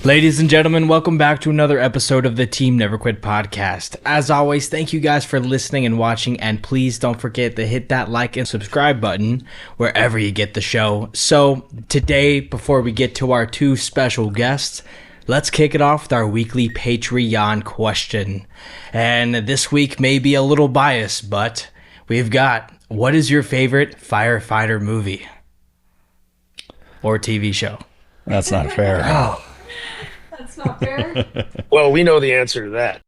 Ladies and gentlemen, welcome back to another episode of the Team Never Quit podcast. As always, thank you guys for listening and watching, and please don't forget to hit that like and subscribe button wherever you get the show. So today, before we get to our two special guests, let's kick it off with our weekly Patreon question. And this week may be a little biased, but we've got, what is your favorite firefighter movie or TV show? That's not fair. Oh. That's not fair. Well, we know the answer to that.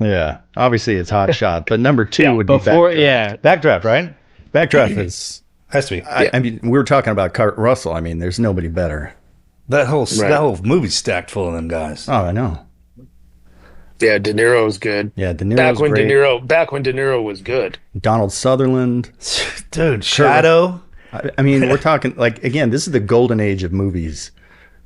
Yeah, obviously it's Hotshot, but number two would be Backdraft, right? Backdraft is. Has to be. I mean, we were talking about Kurt Russell. I mean, there's nobody better. That whole movie's stacked full of them guys. Oh, I know. Yeah, De Niro's good. Yeah, De Niro's great. Back when De Niro was good. Donald Sutherland, Dude, Shadow. I mean, we're talking like again. This is the golden age of movies.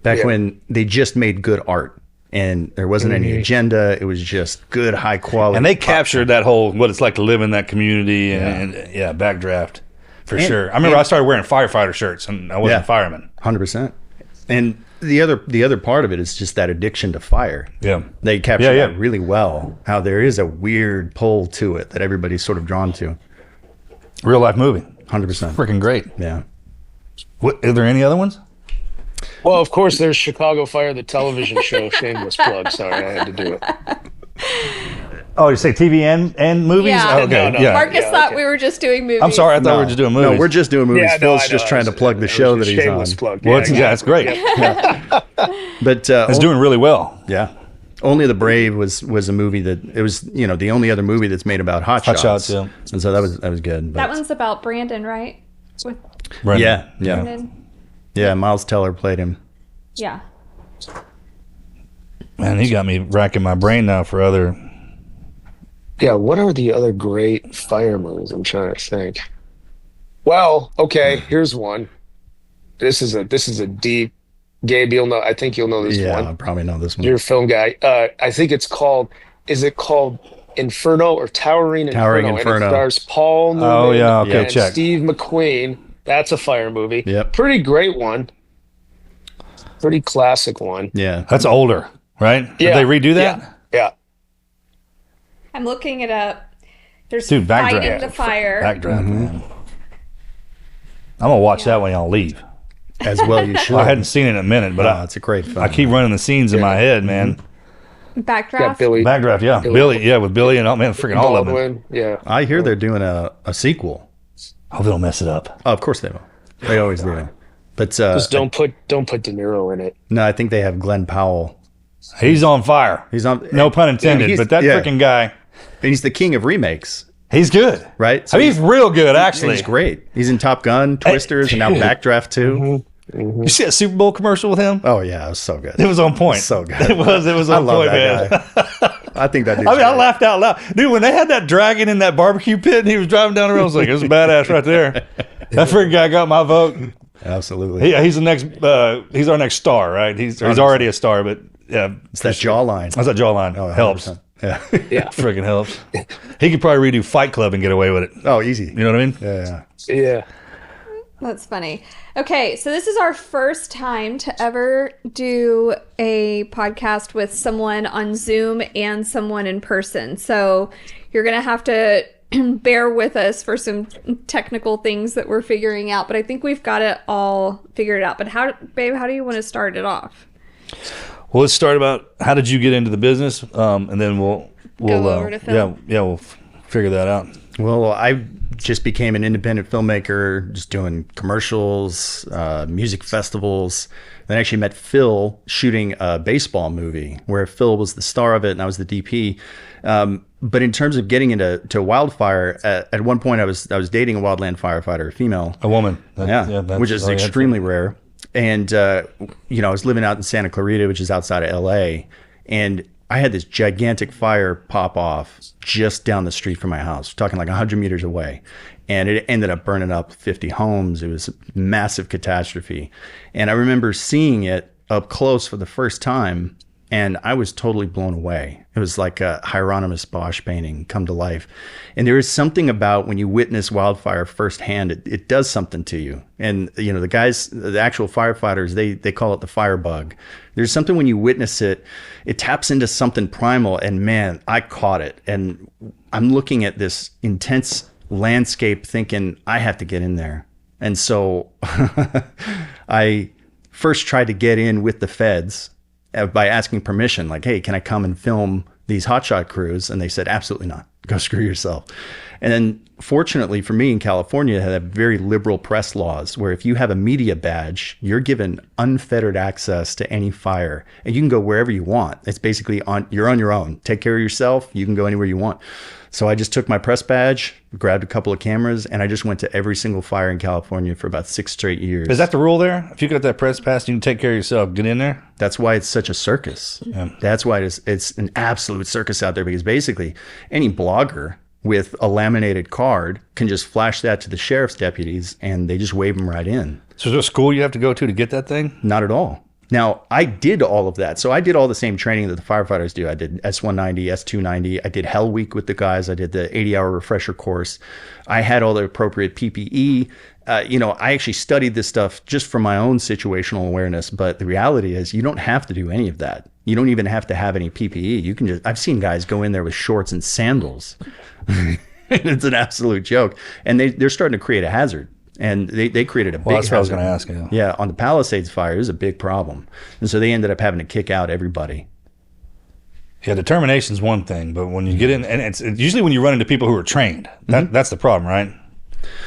Back when they just made good art. And there wasn't any agenda. It was just good, high quality. And they captured that whole, what it's like to live in that community. And Backdraft. For sure. I remember I started wearing firefighter shirts and I wasn't a fireman. 100%. And the other part of it is just that addiction to fire. Yeah. They captured that really well. How there is a weird pull to it that everybody's sort of drawn to. Real life movie. 100%. Freaking great. Yeah. Are there any other ones? Well, of course, there's Chicago Fire, the television show. Shameless plug. Sorry, I had to do it. Oh, you say TV and movies? Yeah. Oh, okay. No. Yeah. Marcus thought we were just doing movies. I'm sorry. I thought we were just doing movies. No, we're just doing movies. Yeah, Phil's just trying to plug the show that he's on. Shameless plug. Well, it's great. But It's doing really well. Yeah. Only the Brave was a movie that it was, the only other movie that's made about hot shots. Yeah. And so that was good. But That one's about Brandon, right? With Brendan. yeah. Brandon. Yeah, Miles Teller played him. Yeah. Man, he got me racking my brain now for other. Yeah, what are the other great fire movies? I'm trying to think. Well, okay, here's one. This is a deep. Gabe, I think you'll know this one. Yeah, I probably know this one. You're a film guy. I think it's called. Is it called Inferno or Towering Inferno? Towering Inferno. And it stars Paul Newman Oh yeah, okay, and check. Steve McQueen. That's a fire movie. Yep. Pretty great one. Pretty classic one. Yeah. That's older, right? Yeah. Did they redo that? Yeah. I'm looking it up. There's Dude, Fighting Backdraft. the Fire. Backdraft, man. I'm gonna watch that when y'all leave. As well you should. I hadn't seen it in a minute, but it's a great film. I keep running the scenes in my head, man. Backdraft. Got Billy Backdraft, yeah. Billy, with Billy and freaking all of them. Baldwin. Yeah. I hear they're doing a sequel. Oh, they'll mess it up. Oh, of course they will. They always do. But Just don't put De Niro in it. no, I think they have Glenn Powell. He's on fire. He's on. No pun intended, but that freaking guy, And he's the king of remakes, he's good. right? I mean, he's real good, actually. He's great. He's in Top Gun, Twisters, and now Backdraft too. You see a Super Bowl commercial with him? Oh yeah, it was so good. It was on point. So good. It was I on love point, that man. guy. I think that dude's I mean, I great. laughed out loud. Dude, when they had that dragon in that barbecue pit and he was driving down the road, I was like, it's badass right there. That freaking guy got my vote. Absolutely. He's the next. He's our next star, right? He's already a star, but yeah, It's that jawline. that's that jawline. Oh, Helps. 100%. Yeah. Yeah. Freaking helps. He could probably redo Fight Club and get away with it. Oh, easy. You know what I mean? Yeah. Yeah. That's funny. Okay, so this is our first time to ever do a podcast with someone on Zoom and someone in person. So you're going to have to bear with us for some technical things that we're figuring out, but I think we've got it all figured out. But how do you want to start it off? Well, let's start about how did you get into the business, and then we'll Go over to film. we'll figure that out. Well, I just became an independent filmmaker, just doing commercials, music festivals. Then I actually met Phil shooting a baseball movie where Phil was the star of it and I was the DP. But in terms of getting into Wildfire, at one point I was dating a wildland firefighter, a female. A woman. Which is extremely rare. And, I was living out in Santa Clarita, which is outside of LA. And I had this gigantic fire pop off just down the street from my house, talking like 100 meters away. And it ended up burning up 50 homes. It was a massive catastrophe. And I remember seeing it up close for the first time, and I was totally blown away. It was like a Hieronymus Bosch painting come to life. And there is something about when you witness wildfire firsthand, it does something to you. And, the guys, the actual firefighters, they call it the Firebug. There's something when you witness it, it taps into something primal. And man, I caught it. And I'm looking at this intense landscape thinking, I have to get in there. And so I first tried to get in with the feds by asking permission, like, hey, can I come and film these hotshot crews? And they said, absolutely not. Go screw yourself. And then fortunately for me in California, they have very liberal press laws where if you have a media badge, you're given unfettered access to any fire and you can go wherever you want. It's basically you're on your own. Take care of yourself. You can go anywhere you want. So I just took my press badge, grabbed a couple of cameras, and I just went to every single fire in California for about 6 straight years. Is that the rule there? If you got that press pass, you can take care of yourself. Get in there. That's why it's such a circus. Yeah. That's why it's an absolute circus out there, because basically any blogger with a laminated card can just flash that to the sheriff's deputies and they just wave them right in. So is there a school you have to go to get that thing? Not at all. Now, I did all of that. So I did all the same training that the firefighters do. I did S190, S290. I did Hell Week with the guys. I did the 80-hour refresher course. I had all the appropriate PPE. I actually studied this stuff just for my own situational awareness. But the reality is you don't have to do any of that. You don't even have to have any PPE. You can just, I've seen guys go in there with shorts and sandals. It's an absolute joke. And they're starting to create a hazard. And they created a big hazard. That's what I was going to ask you. Yeah, on the Palisades fire, it was a big problem. And so they ended up having to kick out everybody. Yeah, determination's one thing, but when you get in, and it's usually when you run into people who are trained, that's the problem, right?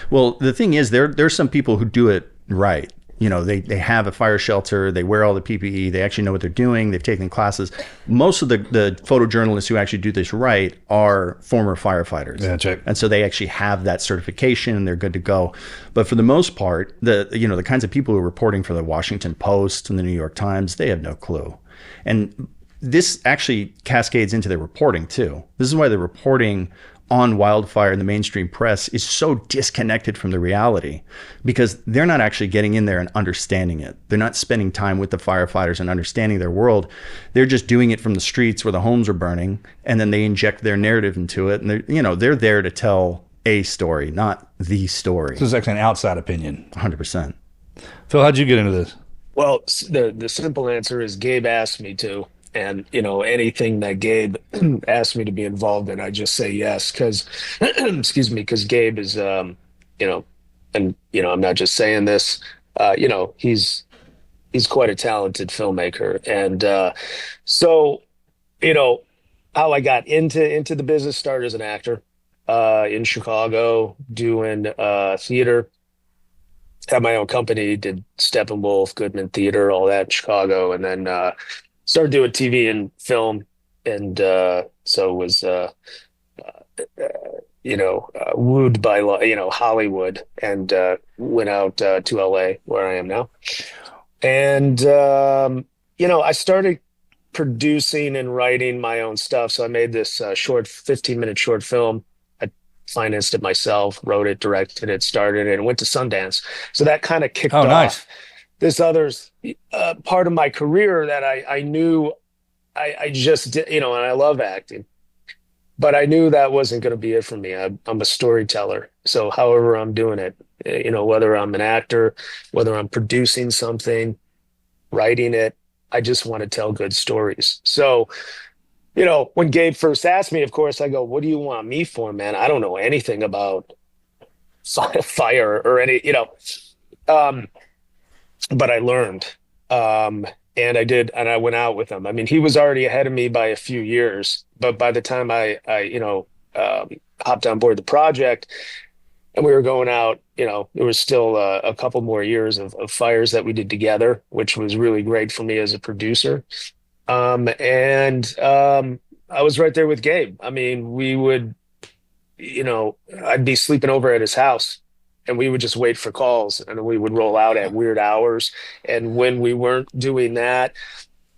Well, the thing is, there's some people who do it right. They have a fire shelter, they wear all the PPE, they actually know what they're doing, they've taken classes. Most of the photojournalists who actually do this right are former firefighters. Yeah, check. And so they actually have that certification and they're good to go. But for the most part, the kinds of people who are reporting for the Washington Post and the New York Times, they have no clue. And this actually cascades into their reporting too. This is why the reporting on wildfire in the mainstream press is so disconnected from the reality, because they're not actually getting in there and understanding it. They're not spending time with the firefighters and understanding their world. They're just doing it from the streets where the homes are burning, and then they inject their narrative into it. And they're there to tell a story, not the story. This is actually an outside opinion. 100%. Phil, how'd you get into this? Well, the simple answer is Gabe asked me to. And, anything that Gabe asked me to be involved in, I just say yes. Because, because Gabe is, and, I'm not just saying this, he's quite a talented filmmaker. And so, how I got into the business, started as an actor in Chicago, doing theater. Had my own company, did Steppenwolf, Goodman Theater, all that in Chicago. And then started doing TV and film, and so was wooed by Hollywood, and went out to LA where I am now, and I started producing and writing my own stuff. So I made this short 15-minute short film. I financed it myself, wrote it, directed it, started it, and went to Sundance. So that kind of kicked off. Nice. This other's part of my career that I knew I just did, and I love acting, but I knew that wasn't going to be it for me. I'm a storyteller. So however I'm doing it, whether I'm an actor, whether I'm producing something, writing it, I just want to tell good stories. So, when Gabe first asked me, of course, I go, what do you want me for, man? I don't know anything about fire or any, but I learned, And I went out with him. I mean, he was already ahead of me by a few years, but by the time I hopped on board the project and we were going out, there was still a couple more years of fires that we did together, which was really great for me as a producer. I was right there with Gabe. I mean, we would, I'd be sleeping over at his house and we would just wait for calls and we would roll out at weird hours. And when we weren't doing that,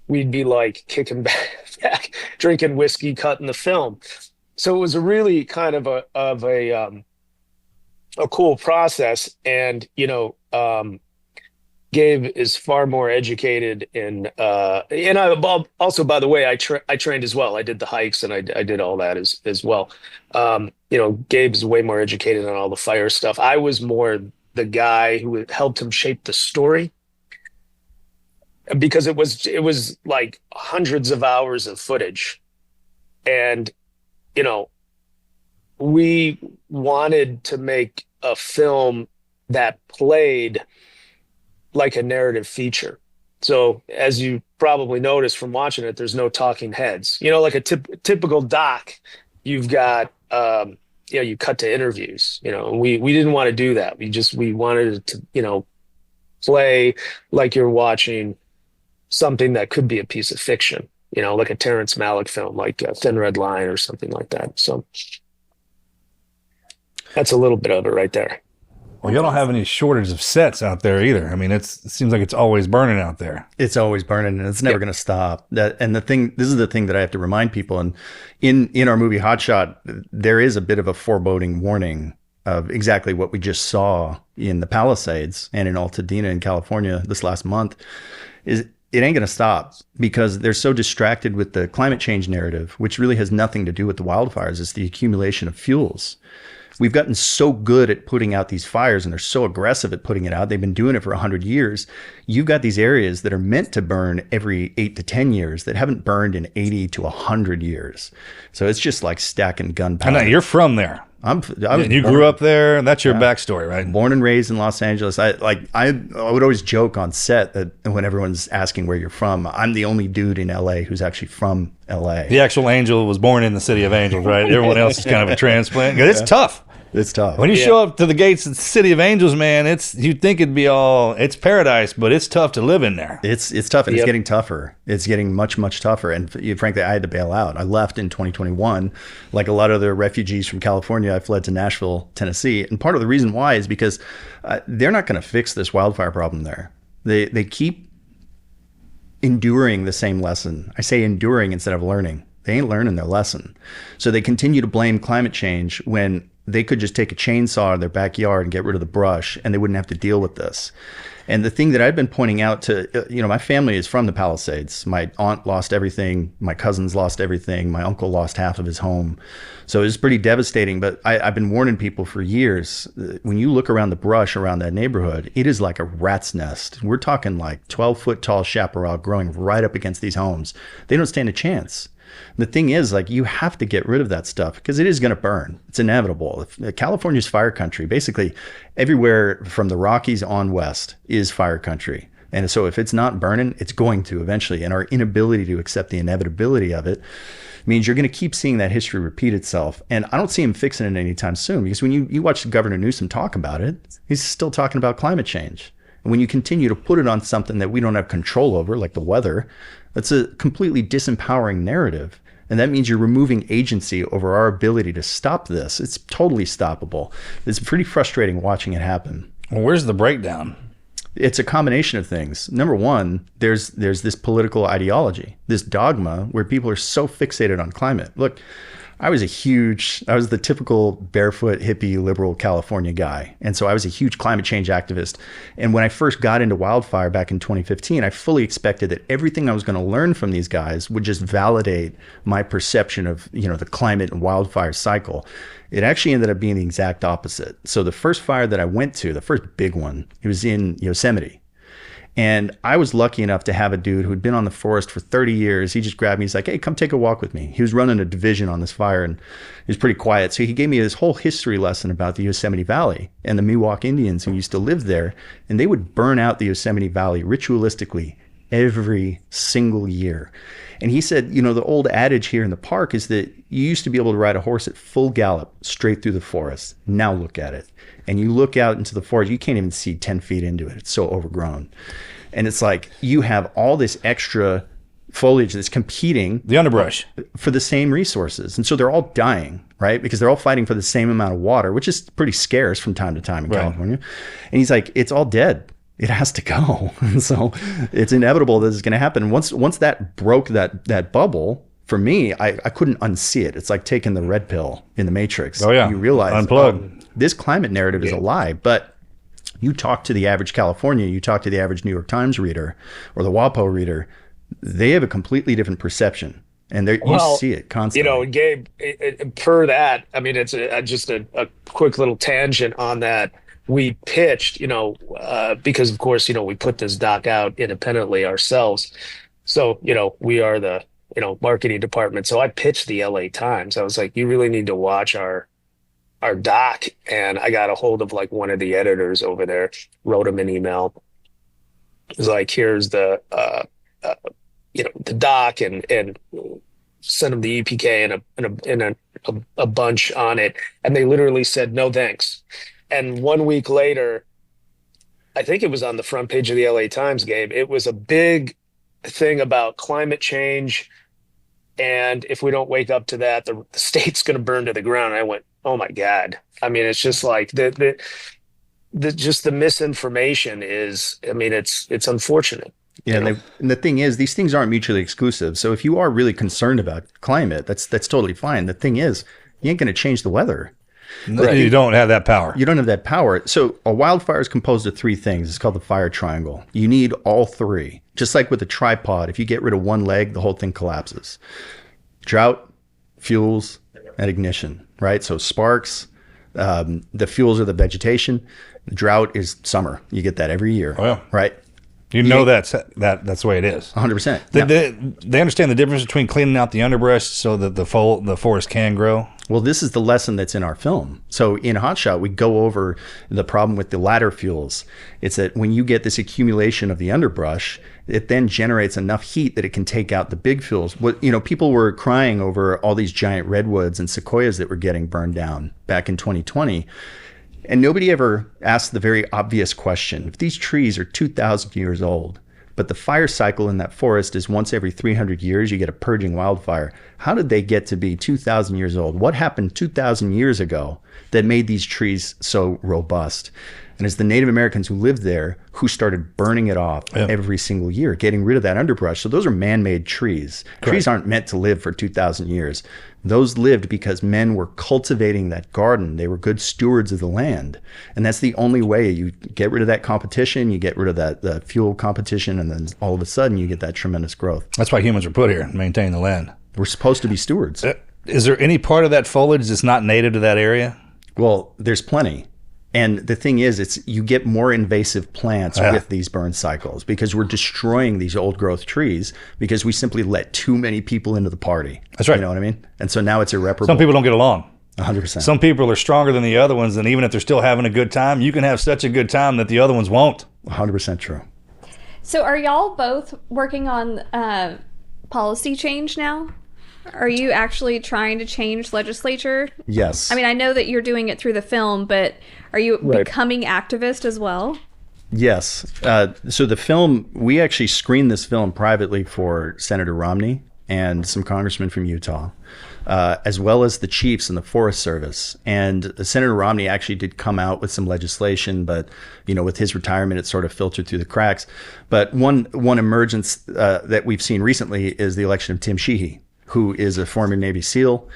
we'd be like kicking back, drinking whiskey, cutting the film. So it was a really kind of a cool process. And, Gabe is far more educated and I also, by the way, I trained as well. I did the hikes and I did all that as well. Gabe's way more educated on all the fire stuff. I was more the guy who helped him shape the story because it was like hundreds of hours of footage. And, we wanted to make a film that played like a narrative feature. So as you probably noticed from watching it, there's no talking heads. Like a typical doc, you've got, you cut to interviews. We didn't want to do that. We wanted it to, play like you're watching something that could be a piece of fiction. Like a Terrence Malick film, like Thin Red Line or something like that. So that's a little bit of it right there. Well, y'all don't have any shortage of sets out there either. I mean, it seems like it's always burning out there. It's always burning, and it's never going to stop. This is the thing that I have to remind people. And in our movie Hotshot, there is a bit of a foreboding warning of exactly what we just saw in the Palisades and in Altadena in California this last month. Is it ain't going to stop because they're so distracted with the climate change narrative, which really has nothing to do with the wildfires. It's the accumulation of fuels. We've gotten so good at putting out these fires and they're so aggressive at putting it out. They've been doing it for 100 years. You've got these areas that are meant to burn every 8 to 10 years that haven't burned in 80 to 100 years. So it's just like stacking gunpowder. I know, you're from there. You grew up there, and that's your backstory, right? Born and raised in Los Angeles. I would always joke on set that when everyone's asking where you're from, I'm the only dude in LA who's actually from LA. The actual angel was born in the city of angels, right? Everyone else is kind of a transplant. It's tough. It's tough. When you show up to the gates of the city of angels, man, you'd think it'd be it's paradise, but it's tough to live in there. It's tough, and it's getting tougher. It's getting much, much tougher. And frankly, I had to bail out. I left in 2021. Like a lot of the refugees from California, I fled to Nashville, Tennessee. And part of the reason why is because they're not going to fix this wildfire problem there. They keep enduring the same lesson. I say enduring instead of learning. They ain't learning their lesson. So they continue to blame climate change when they could just take a chainsaw in their backyard and get rid of the brush and they wouldn't have to deal with this. And the thing that I've been pointing out to, my family is from the Palisades. My aunt lost everything. My cousins lost everything. My uncle lost half of his home. So it was pretty devastating. But I've been warning people for years, when you look around the brush around that neighborhood, it is like a rat's nest. We're talking like 12-foot tall chaparral growing right up against these homes. They don't stand a chance. The thing is, like, you have to get rid of that stuff because it is going to burn. It's inevitable. California's fire country. Basically, everywhere from the Rockies on west is fire country. And so if it's not burning, it's going to eventually. And our inability to accept the inevitability of it means you're going to keep seeing that history repeat itself. And I don't see him fixing it anytime soon because when you watch Governor Newsom talk about it, he's still talking about climate change. And when you continue to put it on something that we don't have control over, like the weather, that's a completely disempowering narrative. And that means you're removing agency over our ability to stop this. It's totally stoppable. It's pretty frustrating watching it happen. Well, where's the breakdown? It's a combination of things. Number one, there's this political ideology, this dogma where people are so fixated on climate. Look, I was the typical barefoot hippie liberal California guy. And so I was a huge climate change activist. And when I first got into wildfire back in 2015, I fully expected that everything I was going to learn from these guys would just validate my perception of, the climate and wildfire cycle. It actually ended up being the exact opposite. So the first fire that I went to, the first big one, it was in Yosemite. And I was lucky enough to have a dude who'd been on the forest for 30 years. He just grabbed me. He's like, hey, come take a walk with me. He was running a division on this fire and he was pretty quiet. So he gave me this whole history lesson about the Yosemite Valley and the Miwok Indians who used to live there. And they would burn out the Yosemite Valley ritualistically every single year. And he said, the old adage here in the park is that you used to be able to ride a horse at full gallop straight through the forest. Now look at it. And you look out into the forest, you can't even see 10 feet into it. It's so overgrown. And it's like you have all this extra foliage that's competing. The underbrush. For the same resources. And so they're all dying, right? Because they're all fighting for the same amount of water, which is pretty scarce from time to time in California. And he's like, it's all dead. It has to go. And so it's inevitable that it's going to happen. Once that broke that bubble, for me, I couldn't unsee it. It's like taking the red pill in the Matrix. Oh, yeah. You realize, unplug. This climate narrative is a lie. But you talk to the average California, you talk to the average New York Times reader or the WAPO reader, they have a completely different perception. And you see it constantly. Gabe, per that, I mean, it's just a quick little tangent on that. We pitched, because of course, we put this doc out independently ourselves. So, we are the, marketing department. So I pitched the LA Times. I was like, you really need to watch our doc. And I got a hold of like one of the editors over there, wrote him an email. It was like, here's the doc and sent him the EPK and a bunch on it. And they literally said, no, thanks. And 1 week later, I think it was on the front page of the LA Times, Gabe. It was a big thing about climate change. And if we don't wake up to that, the state's going to burn to the ground. And I went, oh my God. I mean, it's just like just the misinformation is, I mean, it's unfortunate. Yeah, and the thing is, these things aren't mutually exclusive. So if you are really concerned about climate, that's totally fine. The thing is, you ain't going to change the weather. Right. You don't have that power. You don't have that power. So a wildfire is composed of three things. It's called the fire triangle. You need all three. Just like with a tripod, if you get rid of one leg, the whole thing collapses. Drought, fuels, and ignition, right? So sparks, the fuels are the vegetation. The drought is summer. You get that every year, right? That's the way it is. 100%. They understand the difference between cleaning out the underbrush so that the forest can grow. Well, this is the lesson that's in our film. So in Hotshot, we go over the problem with the ladder fuels. It's that when you get this accumulation of the underbrush, it then generates enough heat that it can take out the big fuels. People were crying over all these giant redwoods and sequoias that were getting burned down back in 2020. And nobody ever asked the very obvious question. If these trees are 2,000 years old, but the fire cycle in that forest is once every 300 years, you get a purging wildfire. How did they get to be 2,000 years old? What happened 2,000 years ago that made these trees so robust? And it's the Native Americans who lived there who started burning it off every single year, getting rid of that underbrush. So those are man-made trees. Correct. Trees aren't meant to live for 2,000 years. Those lived because men were cultivating that garden. They were good stewards of the land. And that's the only way. You get rid of that competition, you get rid of the fuel competition, and then all of a sudden you get that tremendous growth. That's why humans are put here, to maintain the land. We're supposed to be stewards. Is there any part of that foliage that's not native to that area? Well, there's plenty. And the thing is, you get more invasive plants with these burn cycles because we're destroying these old growth trees because we simply let too many people into the party. That's right. You know what I mean? And so now it's irreparable. Some people don't get along. 100%. Some people are stronger than the other ones, and even if they're still having a good time, you can have such a good time that the other ones won't. 100% true. So are y'all both working on policy change now? Are you actually trying to change legislature? Yes. I mean, I know that you're doing it through the film, but are you becoming activist as well? Yes. So the film, we actually screened this film privately for Senator Romney and some congressmen from Utah, as well as the chiefs in the Forest Service. And Senator Romney actually did come out with some legislation, but with his retirement, it sort of filtered through the cracks. But one emergence that we've seen recently is the election of Tim Sheehy, who is a former Navy SEAL.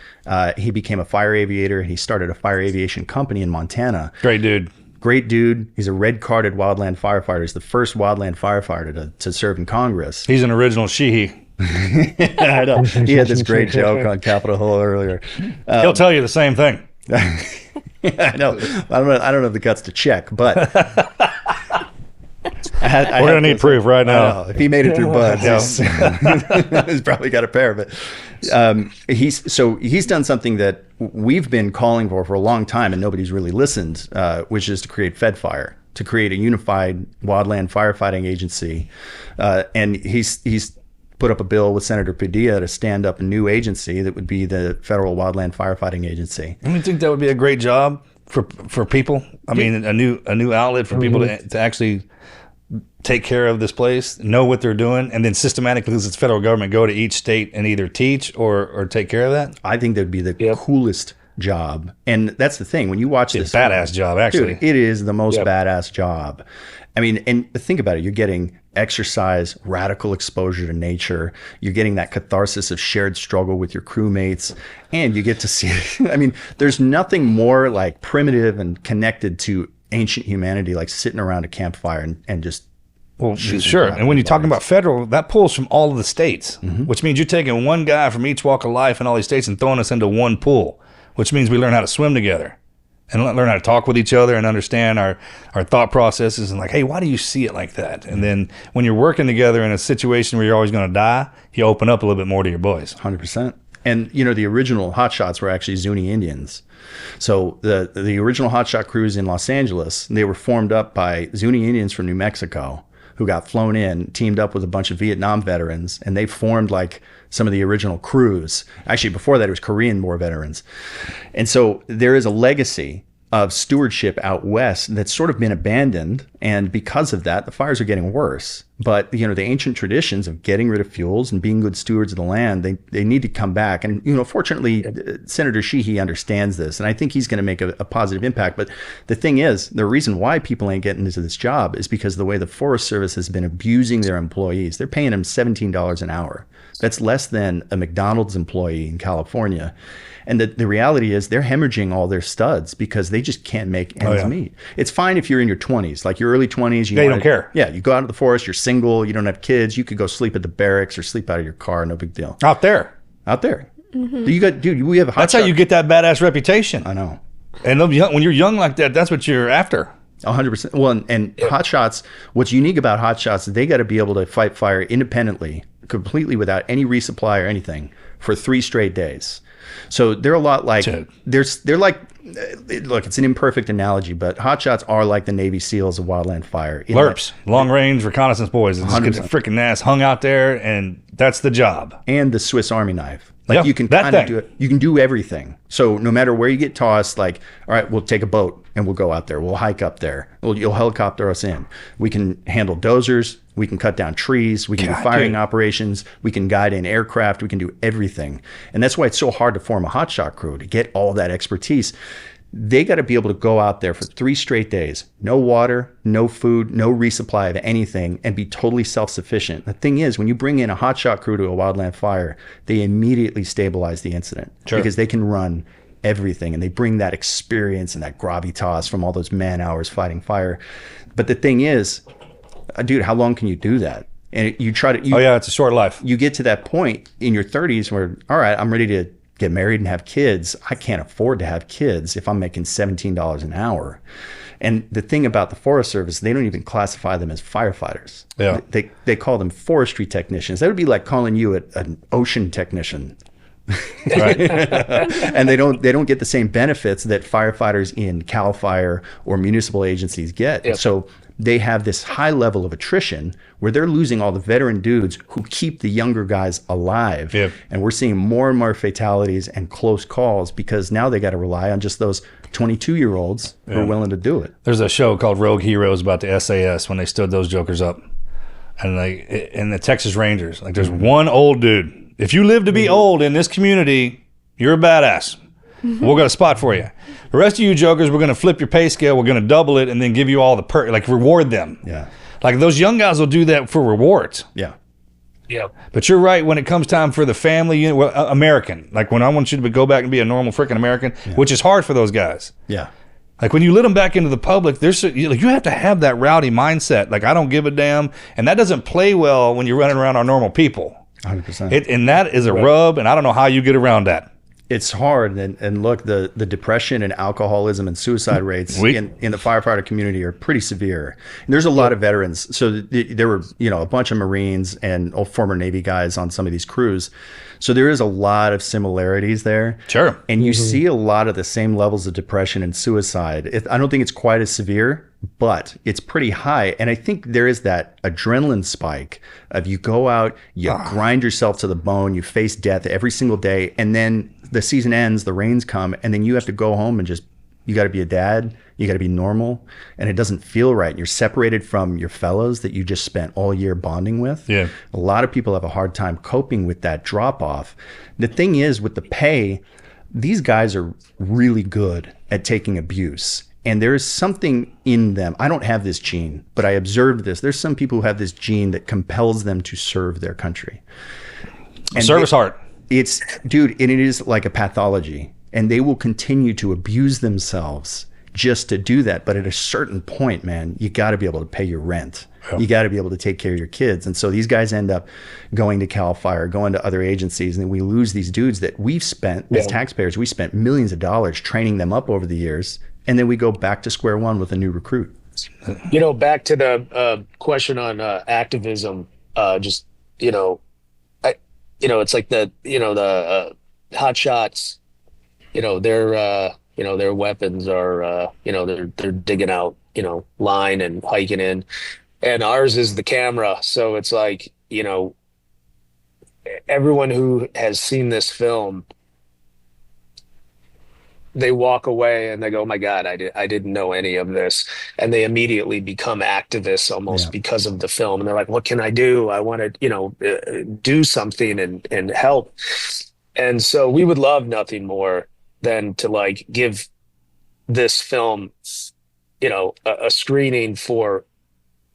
He became a fire aviator, and he started a fire aviation company in Montana. Great dude. Great dude. He's a red-carded wildland firefighter. He's the first wildland firefighter to serve in Congress. He's an original Sheehy. I know. He had this great joke on Capitol Hill earlier. He'll tell you the same thing. I know. I don't have the guts to check, but... We're going to need proof right now. If he made it through Buds, he's probably got a pair of it. He's done something that we've been calling for a long time and nobody's really listened, which is to create Fed Fire, to create a unified wildland firefighting agency. And he's put up a bill with Senator Padilla to stand up a new agency that would be the Federal Wildland Firefighting Agency. I mean, think that would be a great job for people? I mean, a new outlet for people to actually take care of this place, know what they're doing, and then systematically, because it's federal government, go to each state and either teach or take care of that? I think that'd be the coolest job. And that's the thing. When you watch it's this... a badass job, actually. Dude, it is the most badass job. I mean, and think about it. You're getting exercise, radical exposure to nature. You're getting that catharsis of shared struggle with your crewmates. And you get to see... I mean, there's nothing more like primitive and connected to ancient humanity like sitting around a campfire and just... Well, sure. And when you're talking about federal, that pulls from all of the states, which means you're taking one guy from each walk of life in all these states and throwing us into one pool, which means we learn how to swim together and learn how to talk with each other and understand our thought processes and like, hey, why do you see it like that? And then when you're working together in a situation where you're always going to die, you open up a little bit more to your boys. 100%. And, you know, the original Hotshots were actually Zuni Indians. So the original Hotshot crews in Los Angeles, they were formed up by Zuni Indians from New Mexico who got flown in, teamed up with a bunch of Vietnam veterans, and they formed like some of the original crews. Actually, before that, it was Korean War veterans. And so there is a legacy of stewardship out west that's sort of been abandoned. And because of that, the fires are getting worse. But, you know, the ancient traditions of getting rid of fuels and being good stewards of the land, they need to come back. And, you know, fortunately, Senator Sheehy understands this. And I think he's going to make a positive impact. But the thing is, the reason why people ain't getting into this job is because of the way the Forest Service has been abusing their employees. They're paying them $17 an hour. That's less than a McDonald's employee in California. And the reality is they're hemorrhaging all their studs because they just can't make ends meet. It's fine if you're in your 20s, like your early 20s. You don't care. Yeah, you go out to the forest, you're single, you don't have kids, you could go sleep at the barracks or sleep out of your car, no big deal. Out there. You got, dude, we have a hot That's how you get that badass reputation. I know. And when you're young like that, that's what you're after. 100%. Well, and Hotshots, what's unique about Hotshots is they got to be able to fight fire independently, completely without any resupply or anything for 3 straight days. So they're a lot like they're like, look, it's an imperfect analogy, but Hotshots are like the Navy SEALs of wildland fire. LRPs, long range reconnaissance boys. Just get the freaking ass hung out there, and that's the job. And the Swiss Army knife. Like you can kind of do it. You can do everything. So no matter where you get tossed, like, all right, we'll take a boat and we'll go out there. We'll hike up there. You'll helicopter us in. We can handle dozers. We can cut down trees. We can do firing operations. We can guide in aircraft. We can do everything. And that's why it's so hard to form a hotshot crew, to get all that expertise. They got to be able to go out there for 3 straight days, no water, no food, no resupply of anything, and be totally self-sufficient. The thing is, when you bring in a hotshot crew to a wildland fire, they immediately stabilize the incident because they can run everything, and they bring that experience and that gravitas from all those man hours fighting fire. But the thing is, dude, how long can you do that? And you try to... it's a short life. You get to that point in your 30s where, all right, I'm ready to get married and have kids. I can't afford to have kids if I'm making $17 an hour. And the thing about the Forest Service, they don't even classify them as firefighters. Yeah. They call them forestry technicians. That would be like calling you an ocean technician. Right. And they don't get the same benefits that firefighters in CAL FIRE or municipal agencies get. Yep. So they have this high level of attrition where they're losing all the veteran dudes who keep the younger guys alive. Yep. And we're seeing more and more fatalities and close calls because now they got to rely on just those 22-year-olds who are willing to do it. There's a show called Rogue Heroes about the SAS when they stood those jokers up. And the Texas Rangers, like there's one old dude. If you live to be old in this community, you're a badass. We're got a spot for you. The rest of you jokers, we're going to flip your pay scale. We're going to double it and then give you all the like reward them. Yeah. Like those young guys will do that for rewards. Yeah. Yeah. But you're right when it comes time for the family unit, American. Like when I want you to go back and be a normal freaking American, which is hard for those guys. Yeah. Like when you let them back into the public, you have to have that rowdy mindset. Like I don't give a damn. And that doesn't play well when you're running around our normal people. 100%. And that is a rub, and I don't know how you get around that. it's hard. And look, the depression and alcoholism and suicide rates in the firefighter community are pretty severe. And there's a lot of veterans. So there were, a bunch of Marines and former Navy guys on some of these crews. So there is a lot of similarities there. Sure. And you see a lot of the same levels of depression and suicide. I don't think it's quite as severe, but it's pretty high. And I think there is that adrenaline spike of you go out, you grind yourself to the bone, you face death every single day, and then the season ends, the rains come, and then you have to go home and you got to be a dad, you got to be normal, and it doesn't feel right. You're separated from your fellows that you just spent all year bonding with. Yeah. A lot of people have a hard time coping with that drop off. The thing is, with the pay, these guys are really good at taking abuse. And there is something in them. I don't have this gene, but I observed this. There's some people who have this gene that compels them to serve their country. And service heart. It's, dude, and it is like a pathology. And they will continue to abuse themselves just to do that. But at a certain point, man, you got to be able to pay your rent. Yeah. You got to be able to take care of your kids. And so these guys end up going to CAL FIRE, going to other agencies, and then we lose these dudes that we've spent, as taxpayers, we spent millions of dollars training them up over the years. And then we go back to square one with a new recruit. Back to the question on activism, it's like the Hotshots, their weapons are, they're digging out, line and hiking in, and ours is the camera. So it's like, everyone who has seen this film, they walk away and they go, oh my God, I didn't know any of this. And they immediately become activists almost because of the film. And they're like, what can I do? I want to, do something and help. And so we would love nothing more than to give this film, a screening for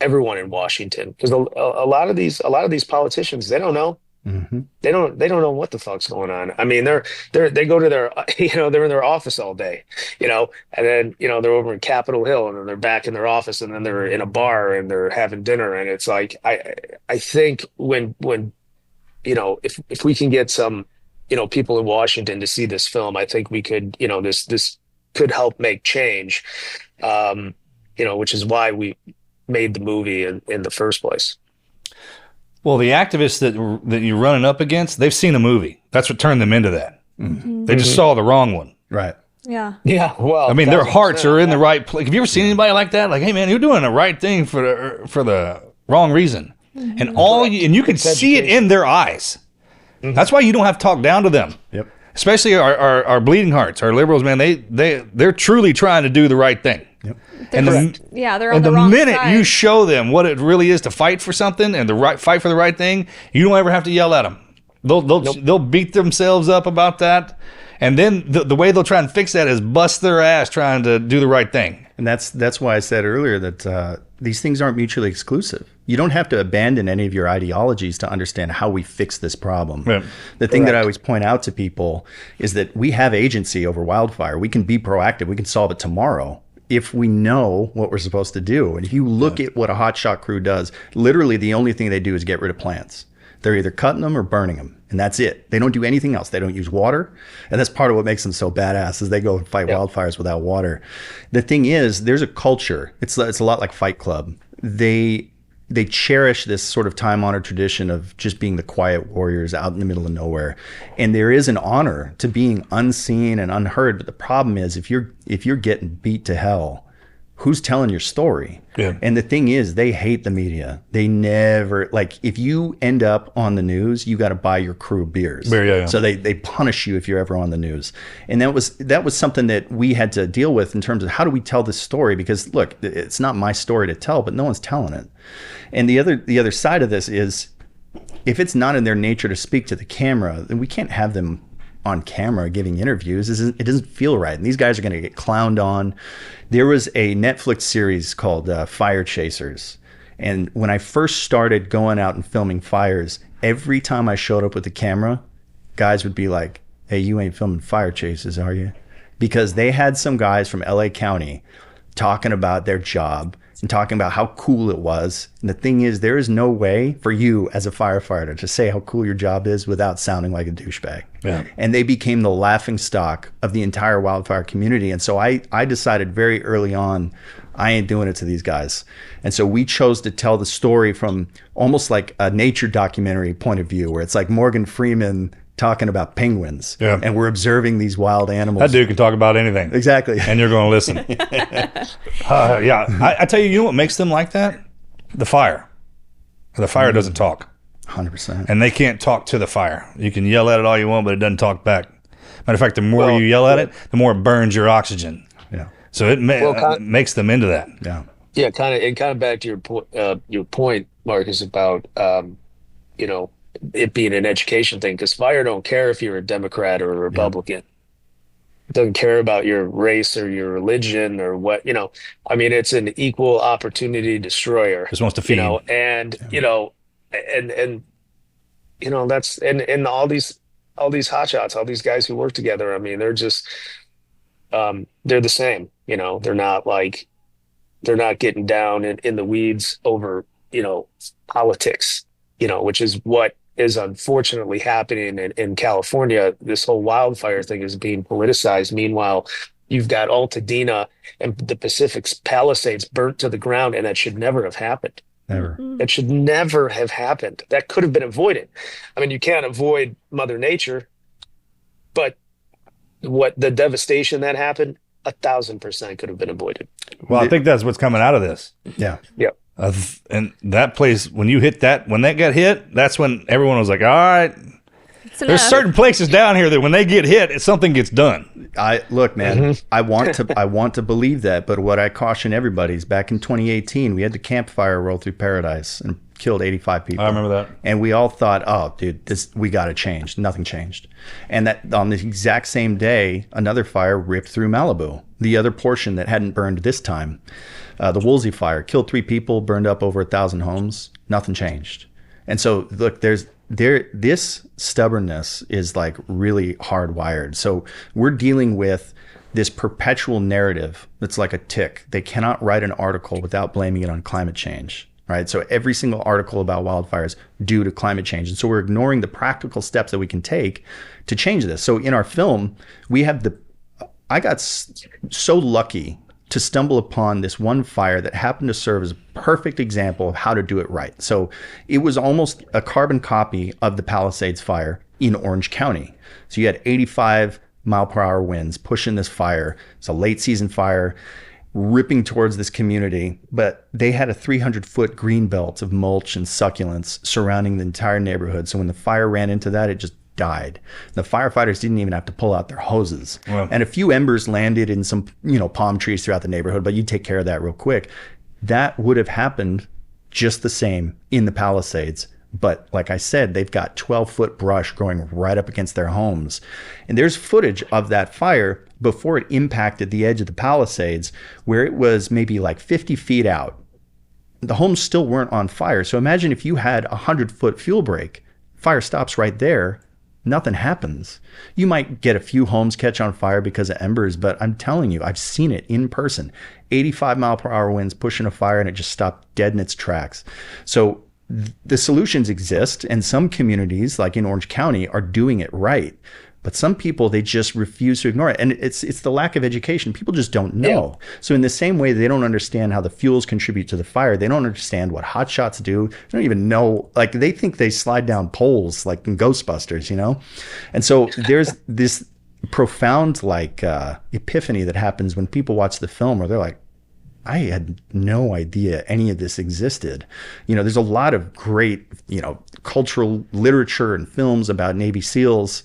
everyone in Washington. Because a lot of these politicians, they don't know. Mm-hmm. They don't know what the fuck's going on. I mean, they go to their, they're in their office all day, and then, they're over in Capitol Hill, and then they're back in their office, and then they're in a bar and they're having dinner. And it's like, I think when, if we can get some, people in Washington to see this film, I think we could, this could help make change, which is why we made the movie in the first place. Well, the activists that you're running up against, they've seen a movie. That's what turned them into that. Mm-hmm. They just saw the wrong one. Right. Yeah. Yeah. Well, I mean, their hearts are in the right place. Have you ever seen anybody like that? Like, hey, man, you're doing the right thing for the wrong reason. Mm-hmm. And you can see it in their eyes. Mm-hmm. That's why you don't have to talk down to them. Yep. Especially our bleeding hearts, our liberals, man. They're truly trying to do the right thing. Yep. They're on the wrong side. And the minute you show them what it really is to fight for something and fight for the right thing, you don't ever have to yell at them. They'll beat themselves up about that, and then the way they'll try and fix that is bust their ass trying to do the right thing. And that's why I said earlier that these things aren't mutually exclusive. You don't have to abandon any of your ideologies to understand how we fix this problem. Right. The thing that I always point out to people is that we have agency over wildfire. We can be proactive. We can solve it tomorrow if we know what we're supposed to do. And if you look at what a hotshot crew does, literally the only thing they do is get rid of plants. They're either cutting them or burning them, and that's it. They don't do anything else. They don't use water, and that's part of what makes them so badass is they go and fight wildfires without water. The thing is, there's a culture. It's a lot like Fight Club. They cherish this sort of time-honored tradition of just being the quiet warriors out in the middle of nowhere. And there is an honor to being unseen and unheard. But the problem is if you're getting beat to hell, who's telling your story? Yeah. And the thing is, they hate the media. They never, if you end up on the news, you got to buy your crew beers. Yeah. So they punish you if you're ever on the news. And that was something that we had to deal with in terms of how do we tell this story? Because look, it's not my story to tell, but no one's telling it. And the other side of this is, if it's not in their nature to speak to the camera, then we can't have them on camera giving interviews. It doesn't feel right. And these guys are going to get clowned on. There was a Netflix series called Fire Chasers. And when I first started going out and filming fires, every time I showed up with the camera, guys would be like, hey, you ain't filming fire chases, are you? Because they had some guys from LA County talking about their job, and talking about how cool it was. And the thing is, there is no way for you as a firefighter to say how cool your job is without sounding like a douchebag. Yeah. And they became the laughing stock of the entire wildfire community. And so I decided very early on, I ain't doing it to these guys. And so we chose to tell the story from almost like a nature documentary point of view, where it's like Morgan Freeman talking about penguins. Yeah. And we're observing these wild animals. That dude can talk about anything. Exactly. And you're going to listen. Yeah. I tell you, you know what makes them like that? The fire. The fire doesn't talk. 100%. And they can't talk to the fire. You can yell at it all you want, but it doesn't talk back. Matter of fact, the more you yell at it, the more it burns your oxygen. Yeah. So it makes them into that. Yeah. Yeah, kind of back to your point, Marcus, about you know, it being an education thing, because fire don't care if you're a Democrat or a Republican. It doesn't care about your race or your religion or what, you know. I mean, it's an equal opportunity destroyer. Just wants to feed you. And you know, and you know, that's and all these hotshots, all these guys who work together. I mean, they're just they're the same. You know, they're not getting down in the weeds over, you know, politics, you know, which is what is unfortunately happening in California. This whole wildfire thing is being politicized. Meanwhile, you've got Altadena and the Pacific Palisades burnt to the ground, and that should never have happened. Never. That should never have happened. That could have been avoided. I mean, you can't avoid Mother Nature, but what the devastation that happened, 1,000% could have been avoided. Well, I think that's what's coming out of this. Yeah. Yeah. And that place, when that got hit, that's when everyone was like, all right, there's certain places down here that when they get hit, something gets done. Look, man, I want to believe that, but what I caution everybody is back in 2018, we had the campfire roll through Paradise and killed 85 people. I remember that. And we all thought, oh, dude, we got to change. Nothing changed. And that on the exact same day, another fire ripped through Malibu, the other portion that hadn't burned this time. The Woolsey fire killed 3 people, burned up over 1,000 homes. Nothing changed. And so, look, this stubbornness is like really hardwired. So we're dealing with this perpetual narrative that's like a tick. They cannot write an article without blaming it on climate change, right? So every single article about wildfires due to climate change. And so we're ignoring the practical steps that we can take to change this. So in our film, I got so lucky to stumble upon this one fire that happened to serve as a perfect example of how to do it right. So it was almost a carbon copy of the Palisades fire in Orange County. So you had 85 mile per hour winds pushing this fire. It's a late season fire ripping towards this community, but they had a 300-foot green belt of mulch and succulents surrounding the entire neighborhood. So when the fire ran into that, it just died. The firefighters didn't even have to pull out their hoses. Wow. And a few embers landed in some, palm trees throughout the neighborhood, but you take care of that real quick. That would have happened just the same in the Palisades. But like I said, they've got 12-foot brush growing right up against their homes. And there's footage of that fire before it impacted the edge of the Palisades, where it was maybe like 50 feet out. The homes still weren't on fire. So imagine if you had a 100-foot fuel break, fire stops right there. Nothing happens. You might get a few homes catch on fire because of embers, but I'm telling you, I've seen it in person. 85 mile per hour winds pushing a fire and it just stopped dead in its tracks. So the solutions exist, and some communities, like in Orange County, are doing it right. But some people, they just refuse to ignore it. And it's the lack of education. People just don't know. Yeah. So in the same way they don't understand how the fuels contribute to the fire, they don't understand what hotshots do. They don't even know, like they think they slide down poles like in Ghostbusters, And so there's this profound epiphany that happens when people watch the film where they're like, I had no idea any of this existed. There's a lot of great, cultural literature and films about Navy SEALs.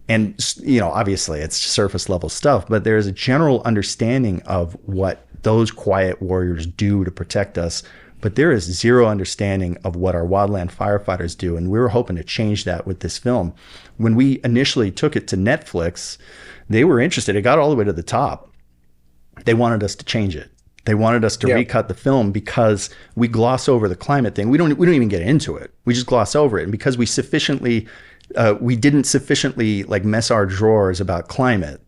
And, obviously it's surface level stuff, but there's a general understanding of what those quiet warriors do to protect us. But there is zero understanding of what our wildland firefighters do. And we were hoping to change that with this film. When we initially took it to Netflix, they were interested. It got all the way to the top. They wanted us to change it. They wanted us to recut the film because we gloss over the climate thing. We don't even get into it. We just gloss over it. And because we didn't sufficiently mess our drawers about climate,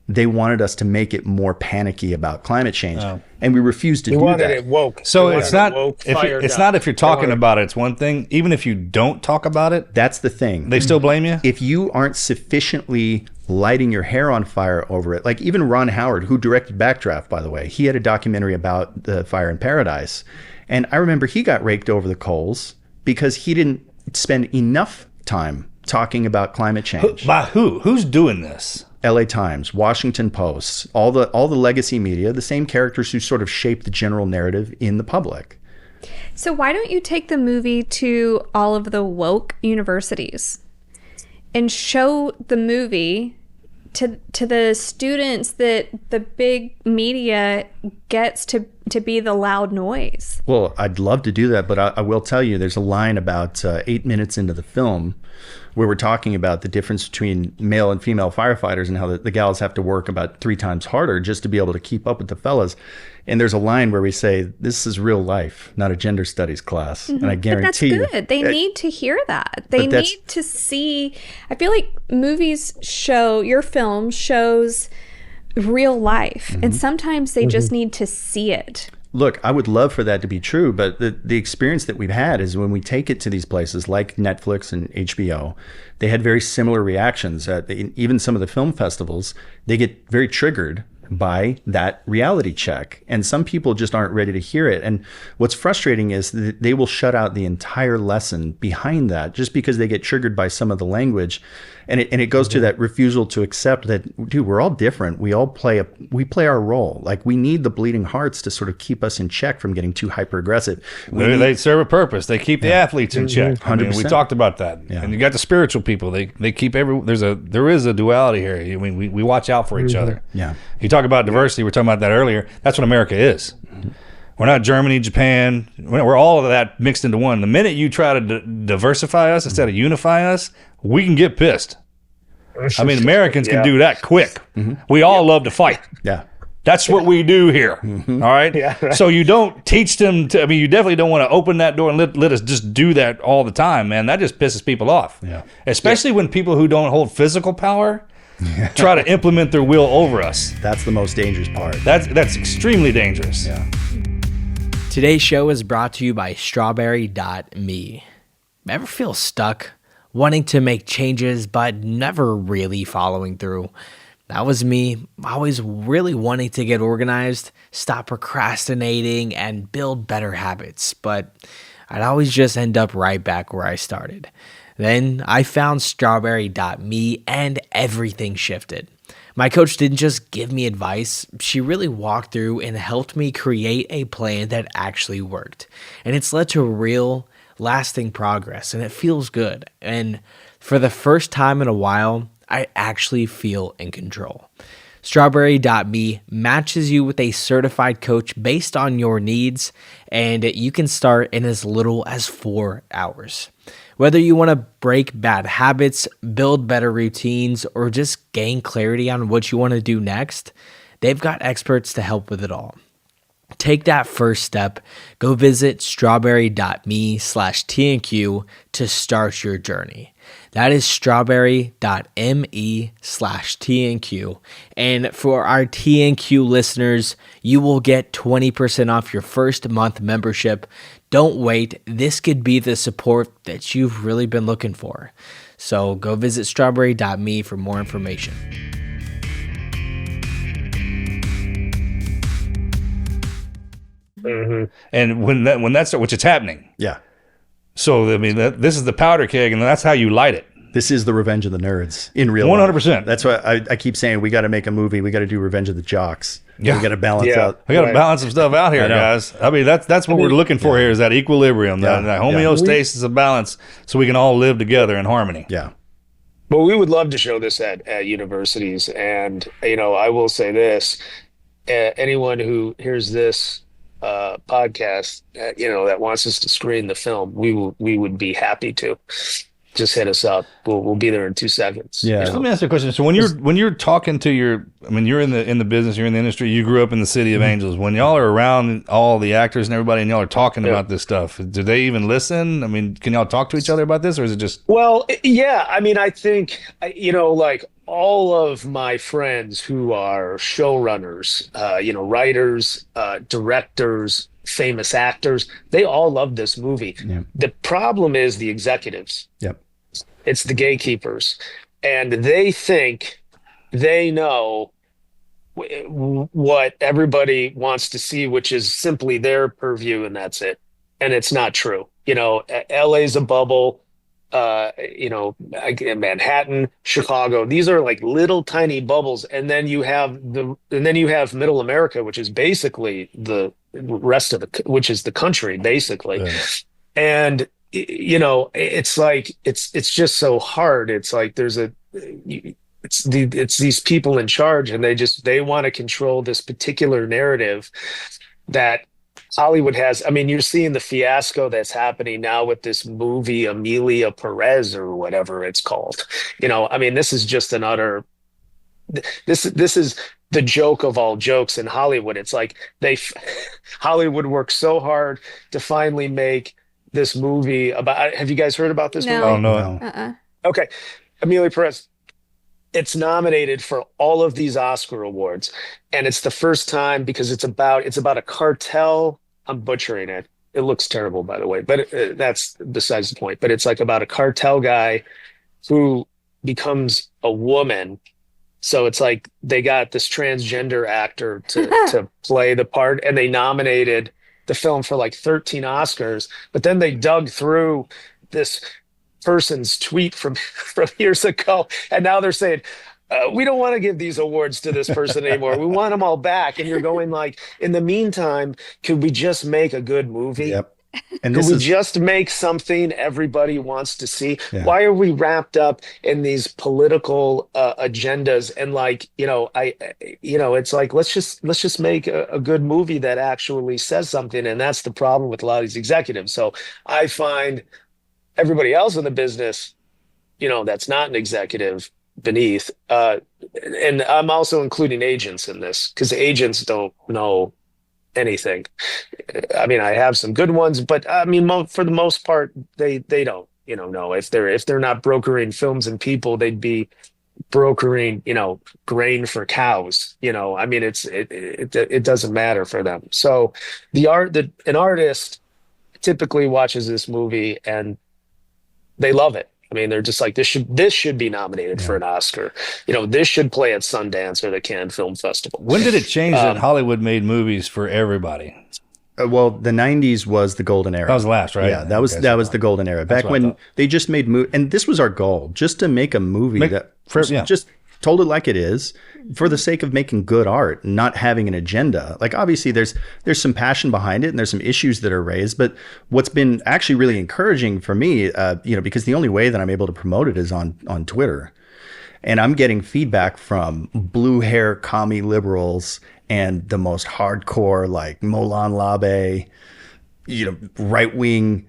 They wanted us to make it more panicky about climate change, and we refused to do that. It woke. So it's not if you're talking about it, it's one thing. Even if you don't talk about it, that's the thing. They still blame you. If you aren't sufficiently lighting your hair on fire over it, like even Ron Howard, who directed Backdraft, by the way, he had a documentary about the fire in Paradise, and I remember he got raked over the coals because he didn't spend enough time talking about climate change. By who? Who's doing this? LA Times, Washington Post, all the legacy media, the same characters who sort of shape the general narrative in the public. So why don't you take the movie to all of the woke universities and show the movie to the students that the big media gets to be the loud noise? Well, I'd love to do that, but I will tell you, there's a line about 8 minutes into the film where we're talking about the difference between male and female firefighters and how the gals have to work about 3 times harder just to be able to keep up with the fellas. And there's a line where we say, this is real life, not a gender studies class. And I guarantee But that's good. They need to hear that. They need to see. I feel like movies show, your film shows real life. And sometimes they just need to see it. Look, I would love for that to be true, but the experience that we've had is when we take it to these places like Netflix and HBO, they had very similar reactions. Even some of the film festivals, they get very triggered by that reality check. And some people just aren't ready to hear it. And what's frustrating is that they will shut out the entire lesson behind that just because they get triggered by some of the language. And it goes to that refusal to accept that, dude, we're all different. We all play our role. Like, we need the bleeding hearts to sort of keep us in check from getting too hyper aggressive. They serve a purpose. They keep the athletes in check. 100%. We talked about that. Yeah. And you got the spiritual people. They keep there is a duality here. I mean, we watch out for each other. Yeah. You talk about diversity. We were talking about that earlier. That's what America is. We're not Germany, Japan. We're all of that mixed into one. The minute you try to diversify us instead of unify us, we can get pissed. I mean, Americans can do that quick. We all love to fight. Yeah. That's what we do here. All right? Yeah, right. So you don't teach them to, I mean, you definitely don't want to open that door and let us just do that all the time, man. That just pisses people off. Yeah. Especially when people who don't hold physical power try to implement their will over us. That's the most dangerous part. That's extremely dangerous. Yeah. Today's show is brought to you by strawberry.me. Ever feel stuck, wanting to make changes but never really following through? That was me, always really wanting to get organized, stop procrastinating, and build better habits, but I'd always just end up right back where I started. Then I found strawberry.me and everything shifted. My coach didn't just give me advice, she really walked through and helped me create a plan that actually worked. And it's led to real, lasting progress, and it feels good. And for the first time in a while, I actually feel in control. Strawberry.me matches you with a certified coach based on your needs, and you can start in as little as 4 hours. Whether you want to break bad habits, build better routines, or just gain clarity on what you want to do next, they've got experts to help with it all. Take that first step. Go visit strawberry.me/TNQ to start your journey. That is strawberry.me/TNQ. And for our TNQ listeners, you will get 20% off your first month membership. Don't wait. This could be the support that you've really been looking for. So go visit strawberry.me for more information. And when that's which it's happening. Yeah. So I mean, this is the powder keg, and that's how you light it. This is the Revenge of the Nerds in real 100%. life. That's why I keep saying we got to make a movie. We got to do Revenge of the Jocks. Yeah. We got to balance out. We got to balance some stuff out here, guys. I mean, that's what we're looking for here is that equilibrium, that homeostasis of balance, so we can all live together in harmony. Yeah. Well, we would love to show this at universities, and I will say this: anyone who hears this podcast, that wants us to screen the film, we would be happy to. Just hit us up. We'll be there in 2 seconds. Yeah. Let me ask you a question. So when you're talking to you're in the business, you're in the industry, you grew up in the City of Angels. When y'all are around all the actors and everybody, and y'all are talking about this stuff, do they even listen? I mean, can y'all talk to each other about this, or is it just? Well, yeah. I mean, I think like all of my friends who are showrunners, writers, directors, famous actors, they all love this movie. Yeah. The problem is the executives. Yep. It's the gatekeepers. And they think they know what everybody wants to see, which is simply their purview, and that's it. And it's not true. LA's a bubble. Manhattan, Chicago, these are like little tiny bubbles. And then you have middle America, which is basically the rest of which is the country, basically. Yeah. And, it's like, it's just so hard. It's like, it's these people in charge, and they want to control this particular narrative that Hollywood has. I mean, you're seeing the fiasco that's happening now with this movie, Amelia Perez or whatever it's called. I mean, this is just an utter, this is the joke of all jokes in Hollywood. It's like Hollywood worked so hard to finally make this movie about, have you guys heard about this movie? Oh, no. Okay. Amelia Perez. It's nominated for all of these Oscar awards, and it's the first time because it's about a cartel. I'm butchering it. It looks terrible, by the way, but that's besides the point. But it's like about a cartel guy who becomes a woman. So it's like they got this transgender actor to play the part, and they nominated the film for like 13 Oscars. But then they dug through this person's tweet from years ago, and now they're saying we don't want to give these awards to this person anymore. We want them all back. And you're going like, in the meantime, could we just make a good movie? Yep. And could we just make something everybody wants to see? Yeah. Why are we wrapped up in these political agendas? And like, it's like, let's just make a good movie that actually says something. And that's the problem with a lot of these executives. So I find everybody else in the business, that's not an executive beneath. And I'm also including agents in this, because agents don't know anything. I mean, I have some good ones, but I mean, for the most part, they don't, know. If they're not brokering films and people, they'd be brokering, grain for cows. I mean, it doesn't matter for them. So an artist typically watches this movie and they love it. I mean, they're just like, this should be nominated for an Oscar. This should play at Sundance or the Cannes Film Festival. When did it change that Hollywood made movies for everybody? Well, the 90s was the golden era. That was last, right? Yeah, that was the golden era. Back when they just made movies, and this was our goal, just to make a movie just told it like it is, for the sake of making good art, not having an agenda. Like, obviously there's some passion behind it, and there's some issues that are raised, but what's been actually really encouraging for me, because the only way that I'm able to promote it is on Twitter, and I'm getting feedback from blue hair commie liberals and the most hardcore, like Molan Labe, right-wing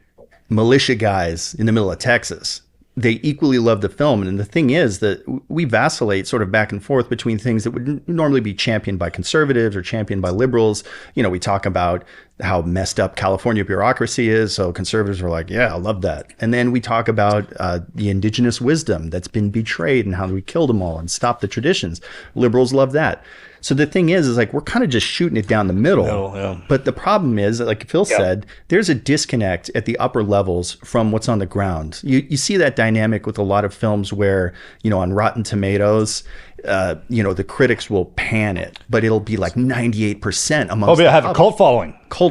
militia guys in the middle of Texas. They equally love the film. And the thing is that we vacillate sort of back and forth between things that would normally be championed by conservatives or championed by liberals. We talk about how messed up California bureaucracy is. So conservatives are like, yeah, I love that. And then we talk about the indigenous wisdom that's been betrayed and how we killed them all and stopped the traditions. Liberals love that. So the thing is like, we're kind of just shooting it down the middle. Yeah. But the problem is, like Phil said, there's a disconnect at the upper levels from what's on the ground. You see that dynamic with a lot of films where, on Rotten Tomatoes, the critics will pan it, but it'll be like 98% amongst have a cult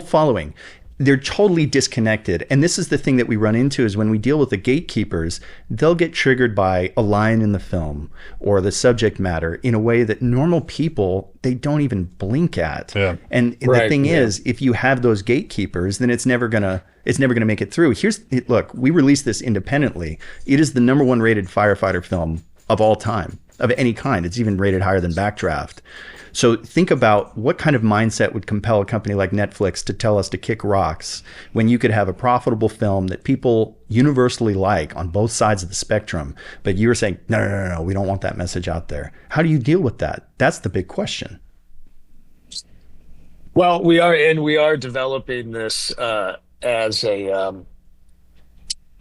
following. They're totally disconnected. And this is the thing that we run into, is when we deal with the gatekeepers, they'll get triggered by a line in the film or the subject matter in a way that normal people, they don't even blink at. Yeah. And the thing is, if you have those gatekeepers, then it's never gonna make it through. Look, we released this independently. It is the #1 rated firefighter film of all time, of any kind. It's even rated higher than Backdraft. So think about what kind of mindset would compel a company like Netflix to tell us to kick rocks when you could have a profitable film that people universally like on both sides of the spectrum. But you were saying, no, we don't want that message out there. How do you deal with that? That's the big question. Well, we are developing this as a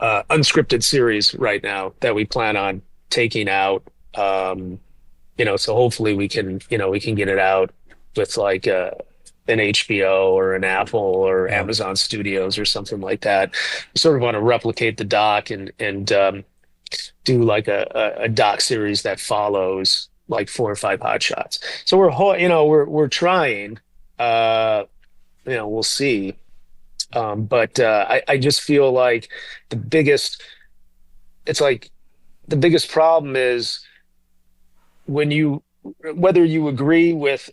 unscripted series right now that we plan on taking out So hopefully we can get it out with like an HBO or an Apple or Amazon Studios or something like that. We sort of want to replicate the doc and do like a doc series that follows like 4 or 5 hot shots. So we're trying. We'll see. But I just feel like the biggest problem is whether you agree with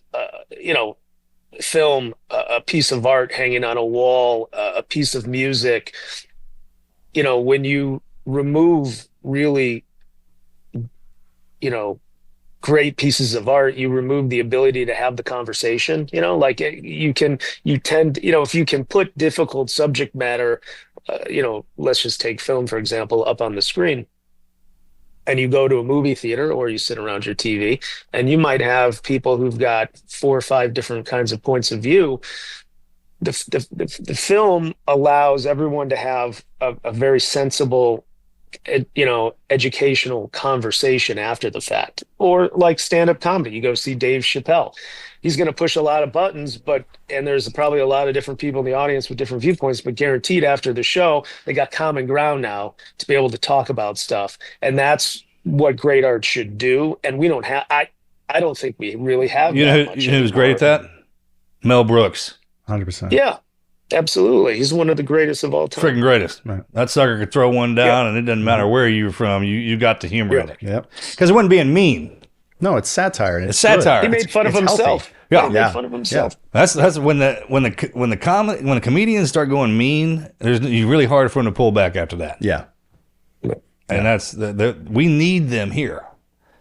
film, a piece of art hanging on a wall, a piece of music, when you remove really great pieces of art, you remove the ability to have the conversation. Like you tend, if you can put difficult subject matter, let's just take film, for example, up on the screen, and you go to a movie theater or you sit around your TV, and you might have people who've got 4 or 5 different kinds of points of view. The film allows everyone to have a very sensible, educational conversation after the fact. Or like stand-up comedy, you go see Dave Chappelle. He's going to push a lot of buttons, and there's probably a lot of different people in the audience with different viewpoints, but guaranteed after the show, they got common ground now to be able to talk about stuff. And that's what great art should do. And we don't have, I don't think we really have. You know who's great at that? Mel Brooks. 100%. Yeah, absolutely. He's one of the greatest of all time. Freaking greatest. Right. That sucker could throw one down, and it doesn't matter where you were from. You got the humor in it. Yep. Because it wasn't being mean. No, it's satire. And it's satire. He made fun of himself. Yeah. He made fun of himself. Yeah. That's when the comedians start going mean, you're really hard for them to pull back after that. Yeah. And that's we need them here.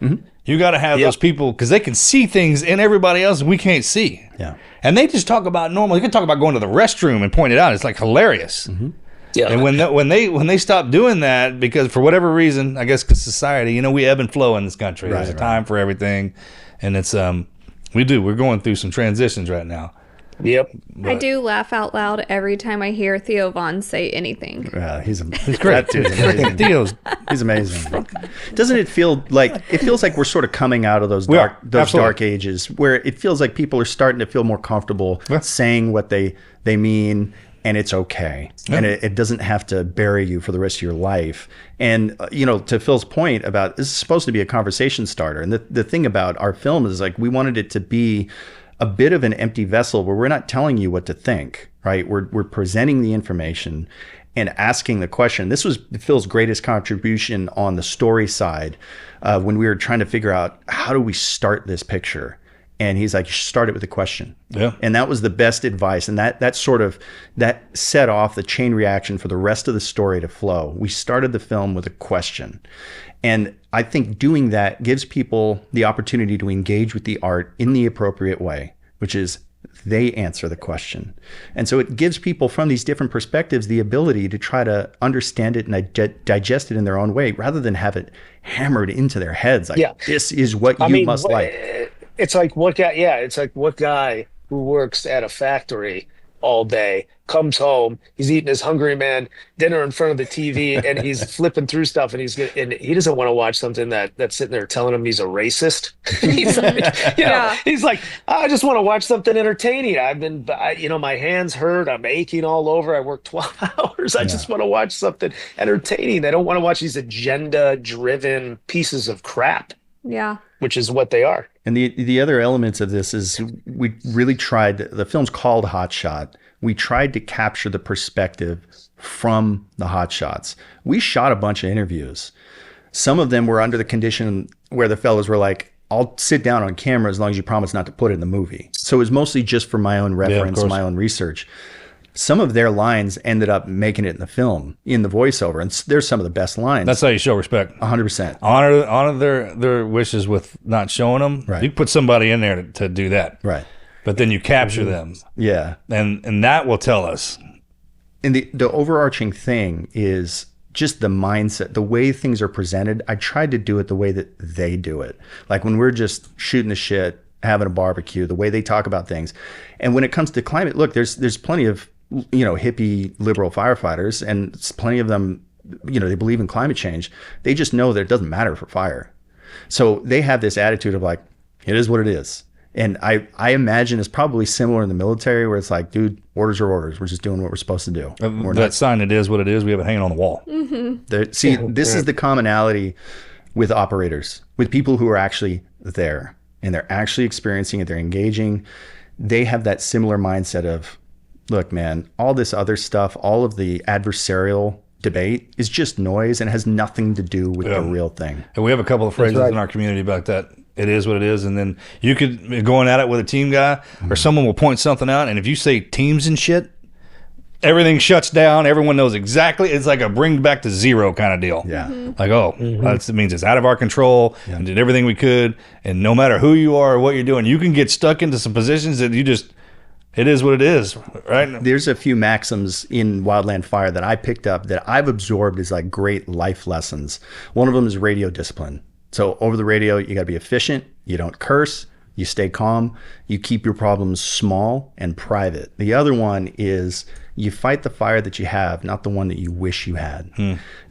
Mm-hmm. You got to have those people, because they can see things in everybody else we can't see. Yeah. And they just talk about normal. You can talk about going to the restroom and point it out. It's like hilarious. Mm-hmm. Yeah. And when they stop doing that, because for whatever reason, I guess because society, we ebb and flow in this country. There's a time for everything, and it's we're going through some transitions right now. Yep. I do laugh out loud every time I hear Theo Von say anything. He's great. That dude's amazing. He's amazing. Doesn't it feel like we're sort of coming out of those dark ages where it feels like people are starting to feel more comfortable saying what they mean, and it's okay. Yeah. And it doesn't have to bury you for the rest of your life. And, to Phil's point about this is supposed to be a conversation starter. And the thing about our film is like we wanted it to be a bit of an empty vessel where we're not telling you what to think, right? We're presenting the information and asking the question. This was Phil's greatest contribution on the story side when we were trying to figure out how do we start this picture. And he's like, you should start it with a question. Yeah. And that was the best advice. And that set off the chain reaction for the rest of the story to flow. We started the film with a question. And I think doing that gives people the opportunity to engage with the art in the appropriate way, which is they answer the question. And so it gives people from these different perspectives the ability to try to understand it and digest it in their own way, rather than have it hammered into their heads. Like, this is what you must like. It's like what guy? Yeah, it's like what guy who works at a factory all day comes home, he's eating his Hungry Man dinner in front of the TV, and he's flipping through stuff, and he doesn't want to watch something that's sitting there telling him he's a racist. He's like, he's like, I just want to watch something entertaining. My hands hurt, I'm aching all over. I work 12 hours. I just want to watch something entertaining. I don't want to watch these agenda-driven pieces of crap. Yeah. Which is what they are. And the other elements of this is we really tried, the film's called Hotshot. We tried to capture the perspective from the hotshots. We shot a bunch of interviews. Some of them were under the condition where the fellas were like, I'll sit down on camera as long as you promise not to put it in the movie. So it was mostly just for my own reference, my own research. Some of their lines ended up making it in the film, in the voiceover, and there's some of the best lines. That's how you show respect. 100%. Honor their wishes with not showing them. Right. You put somebody in there to do that. Right. But then you capture them. Yeah. And that will tell us. And the overarching thing is just the mindset, the way things are presented. I tried to do it the way that they do it. Like when we're just shooting the shit, having a barbecue, the way they talk about things. And when it comes to climate, look, there's plenty of hippie liberal firefighters, and plenty of them, they believe in climate change. They just know that it doesn't matter for fire. So they have this attitude of like, it is what it is. And I imagine it's probably similar in the military where it's like, dude, orders are orders. We're just doing what we're supposed to do. That sign, it is what it is. We have it hanging on the wall. This is the commonality with operators, with people who are actually there and they're actually experiencing it. They're engaging. They have that similar mindset of, look, man, all this other stuff, all of the adversarial debate is just noise and has nothing to do with the real thing. And we have a couple of phrases in our community about that. It is what it is. And then you could be going at it with a team guy or someone will point something out. And if you say teams and shit, everything shuts down. Everyone knows exactly. It's like a bring back to zero kind of deal. Yeah. Like, that means it's out of our control and did everything we could. And no matter who you are or what you're doing, you can get stuck into some positions that you just, it is what it is, right? There's a few maxims in Wildland Fire that I picked up that I've absorbed as like great life lessons. One of them is radio discipline. So over the radio, you got to be efficient. You don't curse. You stay calm. You keep your problems small and private. The other one is you fight the fire that you have, not the one that you wish you had.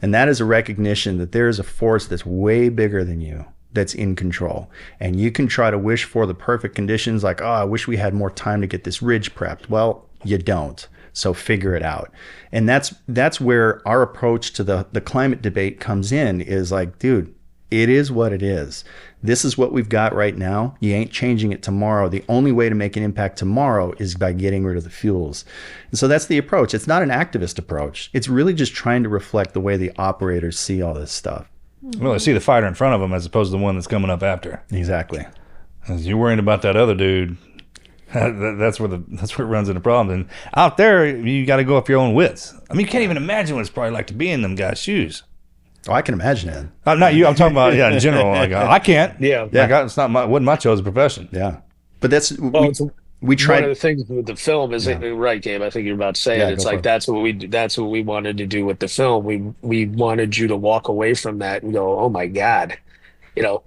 And that is a recognition that there is a force that's way bigger than you that's in control. And you can try to wish for the perfect conditions like, oh, I wish we had more time to get this ridge prepped. Well, you don't. So figure it out. And that's where our approach to the climate debate comes in is like, dude, it is what it is. This is what we've got right now. You ain't changing it tomorrow. The only way to make an impact tomorrow is by getting rid of the fuels. And so that's the approach. It's not an activist approach. It's really just trying to reflect the way the operators see all this stuff. Well, I see the fighter in front of them as opposed to the one that's coming up after. Exactly. As you're worrying about that other dude, that's where it runs into problems. And out there, you got to go up your own wits. I mean, you can't even imagine what it's probably like to be in them guys' shoes. Oh, I can imagine it. Not you. I'm talking about in general. Like I can't. Yeah. It's not wasn't my chosen profession. Yeah. But that's we tried. One of the things with the film is right, Gabe. I think you're about to say it. It's like that's what we wanted to do with the film. We wanted you to walk away from that and go, oh my God, you know,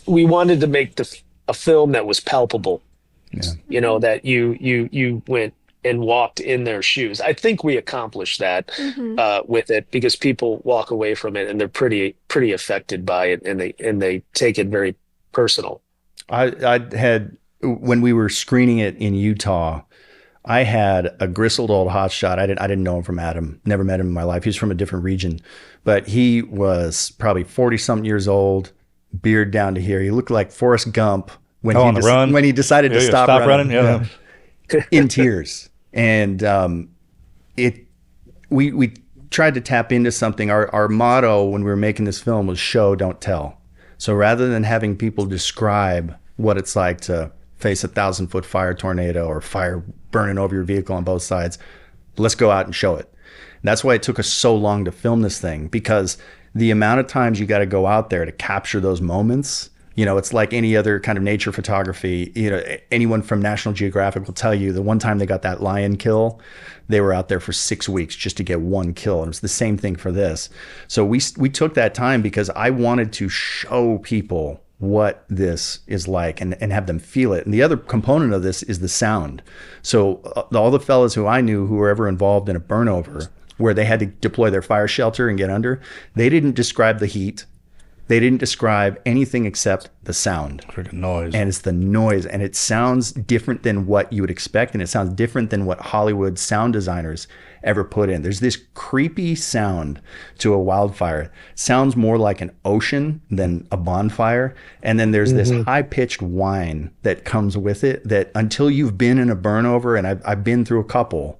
we wanted to make a film that was palpable. Yeah. You know, that you went and walked in their shoes. I think we accomplished that with it because people walk away from it and they're pretty affected by it and they take it very personal. I had, when we were screening it in Utah, I had a grizzled old hotshot. I didn't know him from Adam. Never met him in my life. He was from a different region, but he was probably 40-something years old, beard down to here. He looked like Forrest Gump when he decided to stop running. Yeah. In tears. And we tried to tap into something. Our motto when we were making this film was show, don't tell. So rather than having people describe what it's like to face 1,000-foot fire tornado or fire burning over your vehicle on both sides, let's go out and show it. And that's why it took us so long to film this thing, because the amount of times you got to go out there to capture those moments. You know, it's like any other kind of nature photography. You know, anyone from National Geographic will tell you the one time they got that lion kill, they were out there for 6 weeks just to get one kill. And it was the same thing for this. So we took that time because I wanted to show people what this is like and have them feel it. And the other component of this is the sound. So all the fellas who I knew who were ever involved in a burnover where they had to deploy their fire shelter and get under, they didn't describe the heat. They didn't describe anything except the sound. Freaking noise. And it's the noise. And it sounds different than what you would expect. And it sounds different than what Hollywood sound designers ever put in. There's this creepy sound to a wildfire. It sounds more like an ocean than a bonfire. And then there's this high-pitched whine that comes with it that until you've been in a burnover, and I've been through a couple,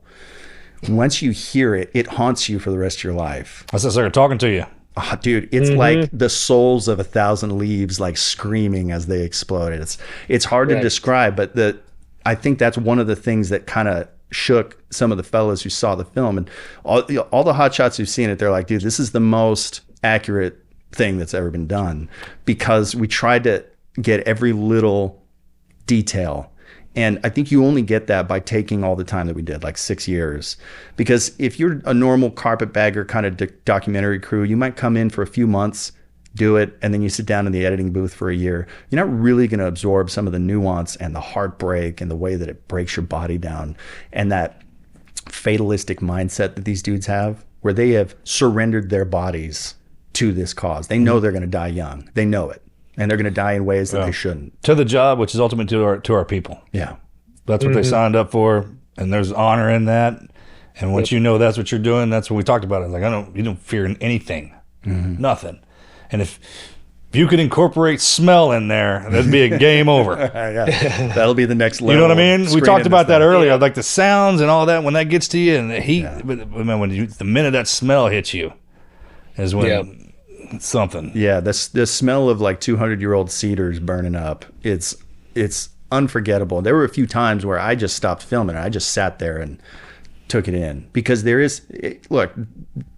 once you hear it, it haunts you for the rest of your life. That's like they're talking to you. Oh, dude, it's like the souls of 1,000 leaves like screaming as they exploded. It's hard to describe, but I think that's one of the things that kind of shook some of the fellas who saw the film. And all the hotshots who've seen it, they're like, dude, this is the most accurate thing that's ever been done, because we tried to get every little detail. And I think you only get that by taking all the time that we did, like 6 years. Because if you're a normal carpetbagger kind of documentary crew, you might come in for a few months, do it, and then you sit down in the editing booth for a year. You're not really going to absorb some of the nuance and the heartbreak and the way that it breaks your body down and that fatalistic mindset that these dudes have, where they have surrendered their bodies to this cause. They know they're going to die young. They know it. And they're going to die in ways that they shouldn't. To the job, which is ultimate to our people. Yeah. That's what they signed up for, and there's honor in that. And once you know that's what you're doing, that's what we talked about. It's like, you don't fear anything. Nothing. And if you could incorporate smell in there, that'd be a game over. That'll be the next level. You know what I mean? We talked about that earlier, like the sounds and all that, when that gets to you, and the heat. But man, the minute that smell hits you is when something. Yeah, the smell of like 200-year-old cedars burning up. It's unforgettable. There were a few times where I just stopped filming. I just sat there and took it in, because look,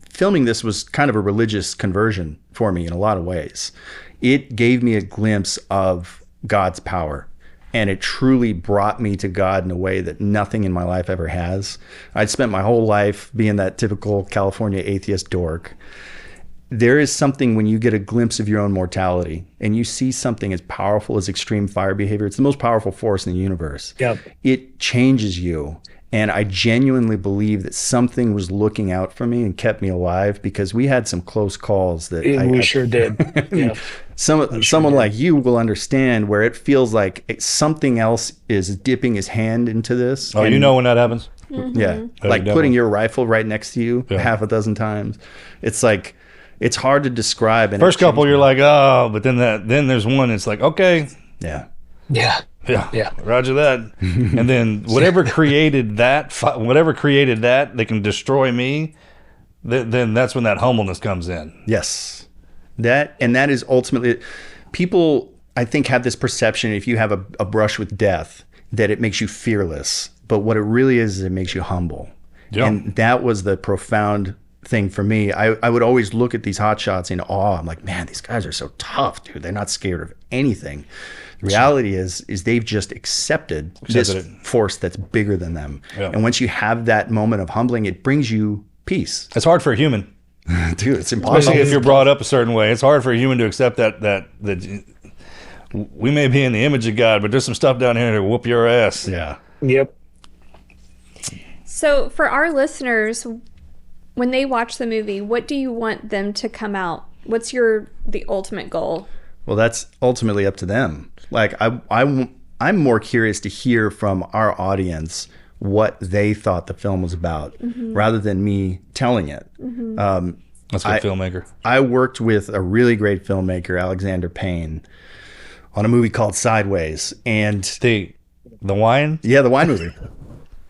filming this was kind of a religious conversion for me in a lot of ways. It gave me a glimpse of God's power, and it truly brought me to God in a way that nothing in my life ever has. I'd spent my whole life being that typical California atheist dork. There is something when you get a glimpse of your own mortality and you see something as powerful as extreme fire behavior. It's the most powerful force in the universe. Yep. It changes you. And I genuinely believe that something was looking out for me and kept me alive, because we had some close calls that we sure did. Yeah. Someone like you will understand where it feels like something else is dipping his hand into this. Oh, you know when that happens? Yeah. Like putting your rifle right next to you half a dozen times. It's like, it's hard to describe. And first couple, you're like, oh, but then there's one. It's like, okay, yeah. Roger that. And then whatever created that, they can destroy me. Then that's when that humbleness comes in. Yes, that is ultimately, people I think have this perception, if you have a brush with death, that it makes you fearless. But what it really is it makes you humble. Yeah. And that was the profound thing for me. I would always look at these hotshots in awe. I'm like, man, these guys are so tough, dude. They're not scared of anything. The reality is they've just accepted this force that's bigger than them. Yeah. And once you have that moment of humbling, it brings you peace. It's hard for a human. Dude, it's impossible. Especially if you're brought up a certain way. It's hard for a human to accept that we may be in the image of God, but there's some stuff down here to whoop your ass. Yeah. Yep. So for our listeners, when they watch the movie, what do you want them to come out? What's the ultimate goal? Well, that's ultimately up to them. Like I'm more curious to hear from our audience what they thought the film was about, rather than me telling it. That's a good filmmaker. I worked with a really great filmmaker, Alexander Payne, on a movie called Sideways, and the wine. Yeah, the wine movie.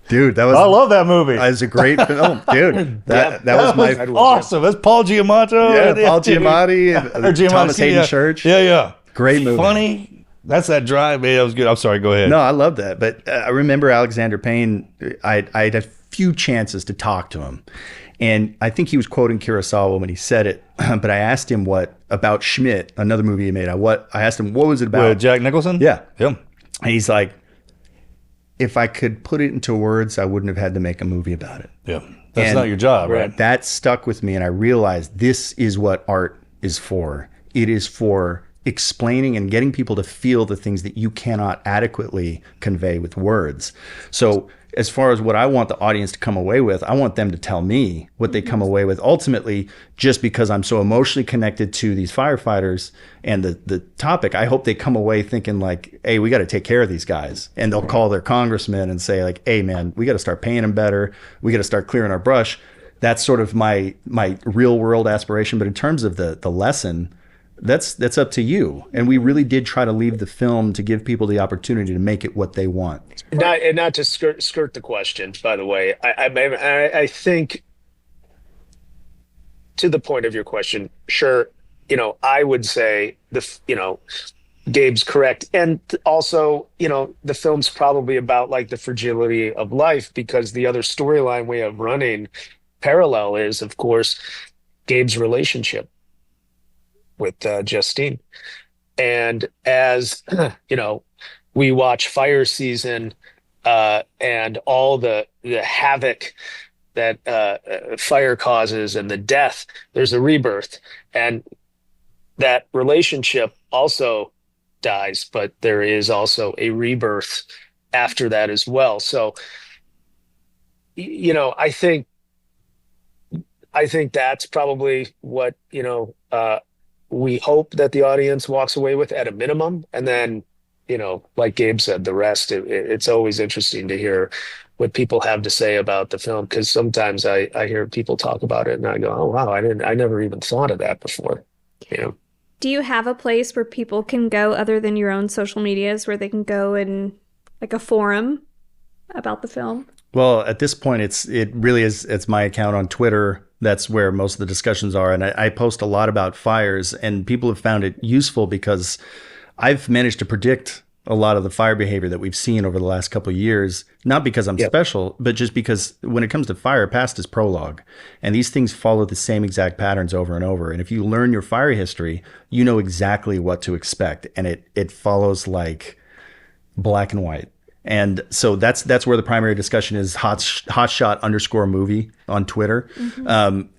Dude, I love that movie. That was a great film, dude. That was my awesome. That's Paul Giamatti. Yeah, Paul Giamatti and Thomas Hayden Church. Yeah. Great movie. Funny. That's that drive, man. That was good. I'm sorry. Go ahead. No, I love that. But I remember Alexander Payne. I had a few chances to talk to him, and I think he was quoting Kurosawa when he said it. But I asked him about Schmidt, another movie he made. I asked him what was it about? With Jack Nicholson. Yeah. And he's like, if I could put it into words, I wouldn't have had to make a movie about it. Yeah. That's not your job, right? That stuck with me, and I realized this is what art is for. It is for explaining and getting people to feel the things that you cannot adequately convey with words. So as far as what I want the audience to come away with, I want them to tell me what they come away with. Ultimately, just because I'm so emotionally connected to these firefighters and the topic, I hope they come away thinking like, hey, we got to take care of these guys. And they'll call their congressman and say like, hey man, we got to start paying them better. We got to start clearing our brush. That's sort of my real world aspiration. But in terms of the lesson, that's up to you. And we really did try to leave the film to give people the opportunity to make it what they want. Not to skirt the question, by the way. I think, to the point of your question, sure, I would say Gabe's correct. And also, the film's probably about like the fragility of life, because the other storyline we have running parallel is, of course, Gabe's relationship with Justine. And as we watch fire season and all the havoc that fire causes and the death, there's a rebirth, and that relationship also dies, but there is also a rebirth after that as well. So I think that's probably what we hope that the audience walks away with at a minimum. And then, like Gabe said, the rest, it's always interesting to hear what people have to say about the film. Cause sometimes I hear people talk about it and I go, oh, wow, I never even thought of that before. Do you have a place where people can go other than your own social medias where they can go and like a forum about the film? Well, at this point, it's my account on Twitter. That's where most of the discussions are. And I post a lot about fires, and people have found it useful because I've managed to predict a lot of the fire behavior that we've seen over the last couple of years, not because I'm special, but just because when it comes to fire, past is prologue. And these things follow the same exact patterns over and over. And if you learn your fire history, you know exactly what to expect. And it follows like black and white. And so that's where the primary discussion is. Hotshot _movie on Twitter.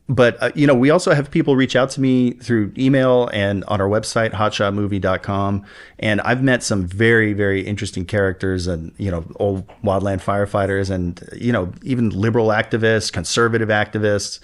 But we also have people reach out to me through email and on our website, hotshotmovie.com. And I've met some very, very interesting characters and, old wildland firefighters and, even liberal activists, conservative activists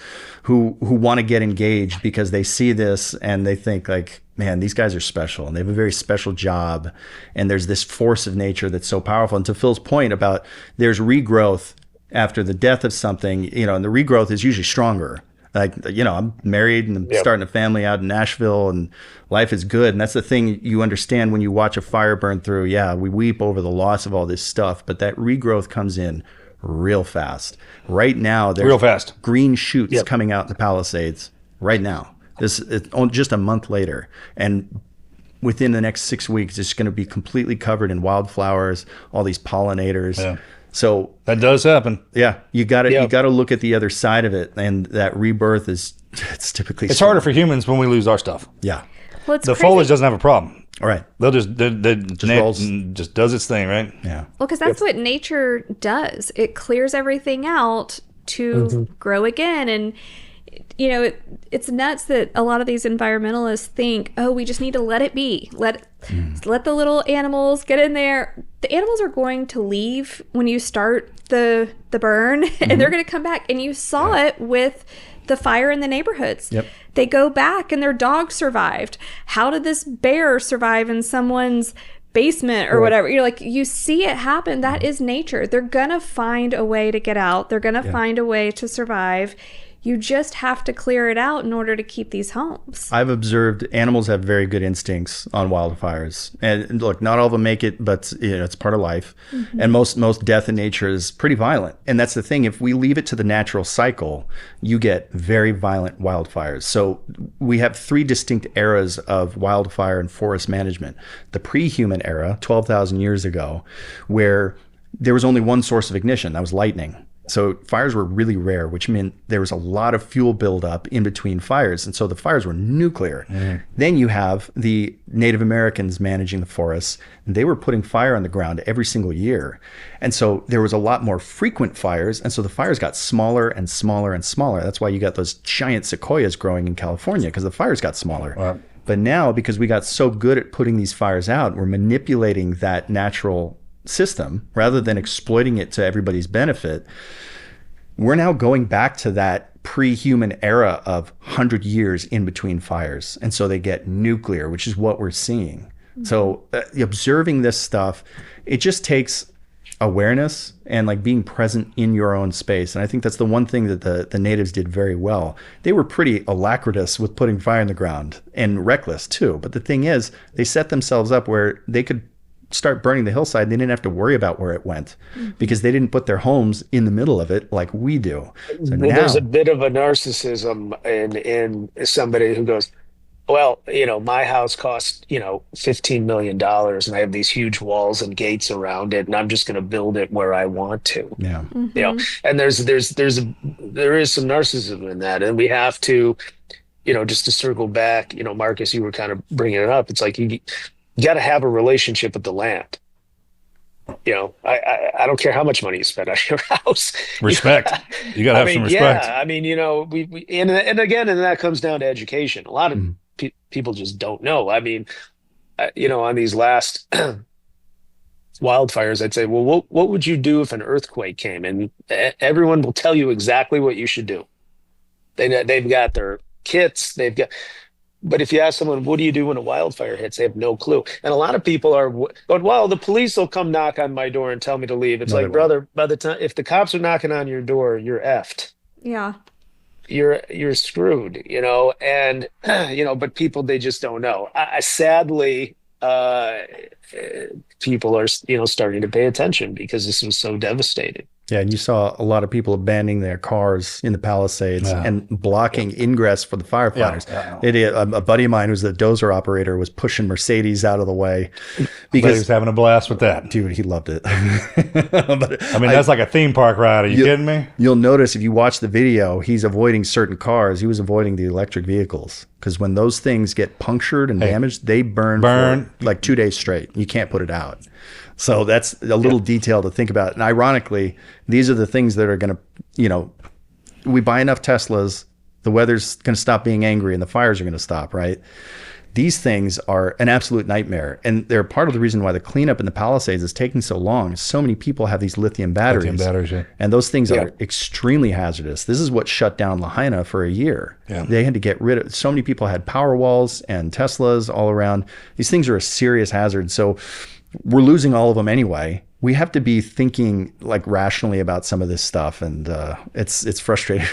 who want to get engaged because they see this and they think like, man, these guys are special and they have a very special job. And there's this force of nature that's so powerful. And to Phil's point about there's regrowth after the death of something, and the regrowth is usually stronger. Like, I'm married and I'm starting a family out in Nashville and life is good. And that's the thing you understand when you watch a fire burn through. Yeah, we weep over the loss of all this stuff, but that regrowth comes in real fast. Right now, there's real fast green shoots coming out in the Palisades right now. This is just a month later. And within the next 6 weeks, it's going to be completely covered in wildflowers, all these pollinators. Yeah. So that does happen. Yeah, you got to look at the other side of it, and that rebirth it's typically harder for humans when we lose our stuff. Yeah, well, the foliage doesn't have a problem. All right, they'll just does its thing, right? Yeah. Well, because that's what nature does. It clears everything out to grow again, and it's nuts that a lot of these environmentalists think, oh, we just need to let it be. Let the little animals get in there. The animals are going to leave when you start the burn, and they're going to come back. And you saw it with the fire in the neighborhoods. Yep. They go back, and their dog survived. How did this bear survive in someone's basement or whatever? You see it happen. That is nature. They're going to find a way to get out. They're going to find a way to survive. You just have to clear it out in order to keep these homes. I've observed animals have very good instincts on wildfires. And look, not all of them make it, but it's part of life. And most death in nature is pretty violent. And that's the thing. If we leave it to the natural cycle, you get very violent wildfires. So we have 3 distinct eras of wildfire and forest management. The pre-human era, 12,000 years ago, where there was only one source of ignition. That was lightning. So fires were really rare, which meant there was a lot of fuel buildup in between fires. And so the fires were nuclear. Then you have the Native Americans managing the forests, and they were putting fire on the ground every single year. And so there was a lot more frequent fires. And so the fires got smaller and smaller and smaller. That's why you got those giant sequoias growing in California, because the fires got smaller. Wow. But now, because we got so good at putting these fires out, we're manipulating that natural system rather than exploiting it to everybody's benefit. We're now going back to that pre-human era of 100 years in between fires. And so they get nuclear, which is what we're seeing. So observing this stuff, it just takes awareness and like being present in your own space. And I think that's the one thing that the natives did very well. They were pretty alacritous with putting fire in the ground and reckless too. But the thing is, they set themselves up where they could start burning the hillside. They didn't have to worry about where it went because they didn't put their homes in the middle of it like we do. So there's a bit of a narcissism in somebody who goes, well, my house cost, $15 million and I have these huge walls and gates around it and I'm just going to build it where I want to. Yeah. And there is some narcissism in that. And we have to, just to circle back, Marcus, you were kind of bringing it up. It's like you got to have a relationship with the land. I don't care how much money you spend on your house. Respect. You got to have some respect. Yeah, we and again, and that comes down to education. A lot of people just don't know. On these last wildfires, I'd say, well, what would you do if an earthquake came? And everyone will tell you exactly what you should do. They've got their kits. But if you ask someone, what do you do when a wildfire hits? They have no clue. And a lot of people are going, well, the police will come knock on my door and tell me to leave. It's like, brother, by the time, if the cops are knocking on your door, you're effed. Yeah. You're screwed, you know, and, you know, but people, they just don't know. Sadly, people are, you know, starting to pay attention because this was so devastating. Yeah, and you saw a lot of people abandoning their cars in the Palisades and blocking ingress for the firefighters. A buddy of mine who's the dozer operator was pushing Mercedes out of the way because he was having a blast with that. Dude, he loved it. But, I mean, that's like a theme park ride. Are you kidding me? You'll notice if you watch the video, he's avoiding certain cars. He was avoiding the electric vehicles because when those things get punctured and damaged, they burn for like 2 days straight. You can't put it out. So that's a little detail to think about. And ironically, these are the things that are going to, you know, we buy enough Teslas, the weather's going to stop being angry and the fires are going to stop, right? These things are an absolute nightmare. And they're part of the reason why the cleanup in the Palisades is taking so long. So many people have these lithium batteries. And those things are extremely hazardous. This is what shut down Lahaina for a year. They had to get rid of, so many people had power walls and Teslas all around. These things are a serious hazard. So we're losing all of them anyway. We have to be thinking like rationally about some of this stuff, and it's frustrating.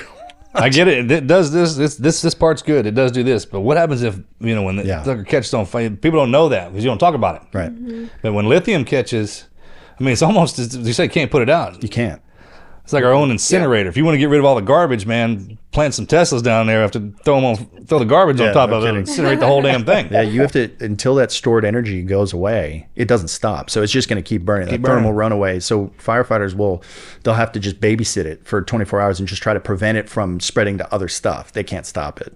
I get it. It does this part's good. It does do this. But what happens if, you know, when the sucker catches on fire? People don't know that because you don't talk about it. Right. But when lithium catches, I mean, it's almost, you say, can't put it out. You can't. It's like our own incinerator. If you want to get rid of all the garbage, man, plant some Teslas down there. Have to throw the garbage on top of it and incinerate the whole damn thing. Yeah, you have to, until that stored energy goes away, it doesn't stop. So it's just going to keep burning. The thermal runaway. So firefighters they'll have to just babysit it for 24 hours and just try to prevent it from spreading to other stuff. They can't stop it.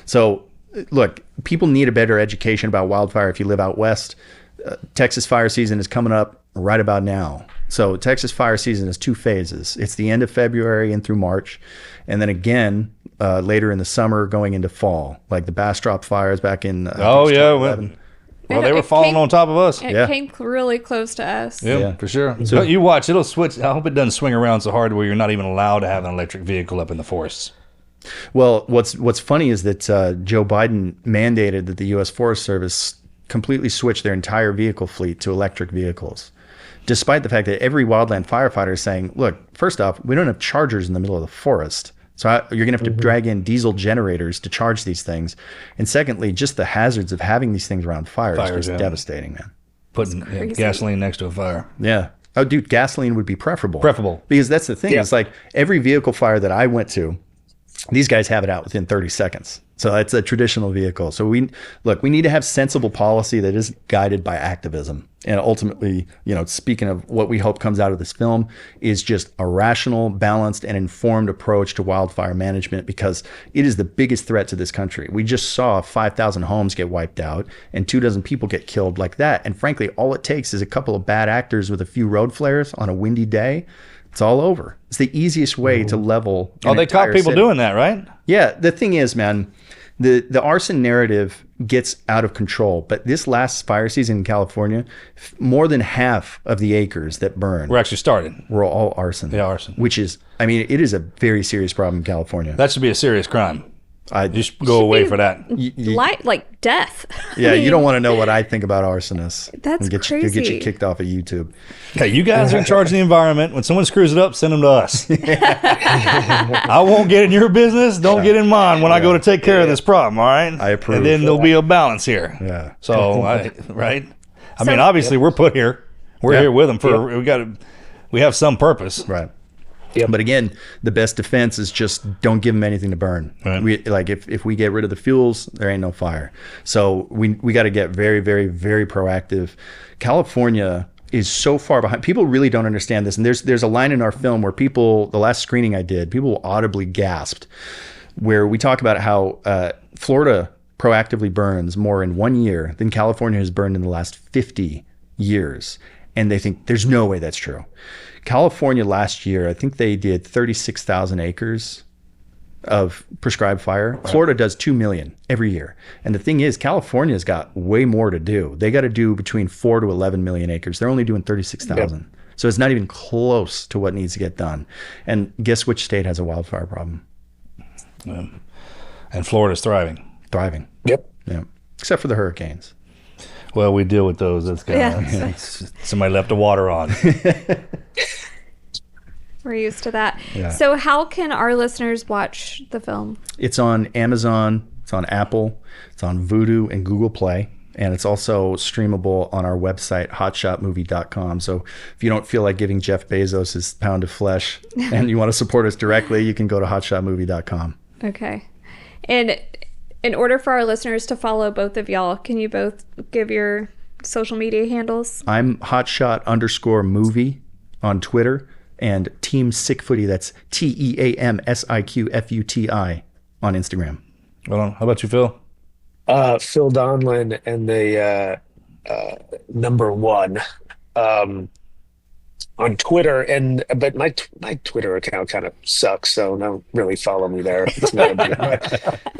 So look, people need a better education about wildfire if you live out west. Texas fire season is coming up right about now. So Texas fire season is 2 phases. It's the end of February and through March, and then again later in the summer going into fall, like the Bastrop fires back in well, they were falling on top of us. It came really close to us. Yeah, for sure. So you watch, it'll switch. I hope it doesn't swing around so hard where you're not even allowed to have an electric vehicle up in the forests. Well, what's funny is that Joe Biden mandated that the U.S. Forest Service completely switch their entire vehicle fleet to electric vehicles, despite the fact that every wildland firefighter is saying, look, first off, we don't have chargers in the middle of the forest. So you're going to have to drag in diesel generators to charge these things. And secondly, just the hazards of having these things around fires is just devastating, man. Putting gasoline next to a fire. Yeah. Oh, dude, gasoline would be preferable. Preferable. Because that's the thing. It's like every vehicle fire that I went to, these guys have it out within 30 seconds. So it's a traditional vehicle. So we need to have sensible policy that is guided by activism. And ultimately, you know, speaking of what we hope comes out of this film, is just a rational, balanced, and informed approach to wildfire management, because it is the biggest threat to this country. We just saw 5,000 homes get wiped out and 24 people get killed like that. And frankly, all it takes is a couple of bad actors with a few road flares on a windy day. It's all over. It's the easiest way to level. They caught people doing that, right? Yeah. The thing is, man, the arson narrative gets out of control. But this last fire season in California, more than half of the acres that burned were actually started. Were all arson. Yeah, arson. Which is, I mean, it is a very serious problem in California. That should be a serious crime. Just go away for that. Like death. Yeah, you don't want to know what I think about arsonists. That's crazy. Get you kicked off of YouTube. Hey, you guys are in charge of the environment. When someone screws it up, send them to us. I won't get in your business. Don't get in mine when I go to take care of this problem, all right? I approve. And then there'll be a balance here. Yeah. So, right? I mean, obviously, we're put here. We're here with them. We have some purpose. Right. Yep. But again, the best defense is just don't give them anything to burn. Right. If we get rid of the fuels, there ain't no fire. So we got to get very, very, very proactive. California is so far behind. People really don't understand this. And there's a line in our film where the last screening I did, people audibly gasped, where we talk about how Florida proactively burns more in 1 year than California has burned in the last 50 years. And they think there's no way that's true. California last year, I think they did 36,000 acres of prescribed fire. Right. Florida does 2 million every year. And the thing is, California's got way more to do. They got to do between 4 to 11 million acres. They're only doing 36,000. Yep. So it's not even close to what needs to get done. And guess which state has a wildfire problem? And Florida's thriving. Thriving. Yep. Yeah. Except for the hurricanes. Well, we deal with those. That's kind of somebody left the water on. We're used to that. Yeah. So how can our listeners watch the film? It's on Amazon, it's on Apple, it's on Vudu and Google Play, and it's also streamable on our website, hotshotmovie.com. So if you don't feel like giving Jeff Bezos his pound of flesh and you want to support us directly, you can go to hotshotmovie.com. Okay. And in order for our listeners to follow both of y'all, can you both give your social media handles? I'm hotshot_movie on Twitter, and Team Sickfooty, that's TEAMSIQFUTI on Instagram. Well, how about you, Phil? Phil Donlon and the number one on Twitter, but my Twitter account kind of sucks, so don't really follow me there. It's not a big,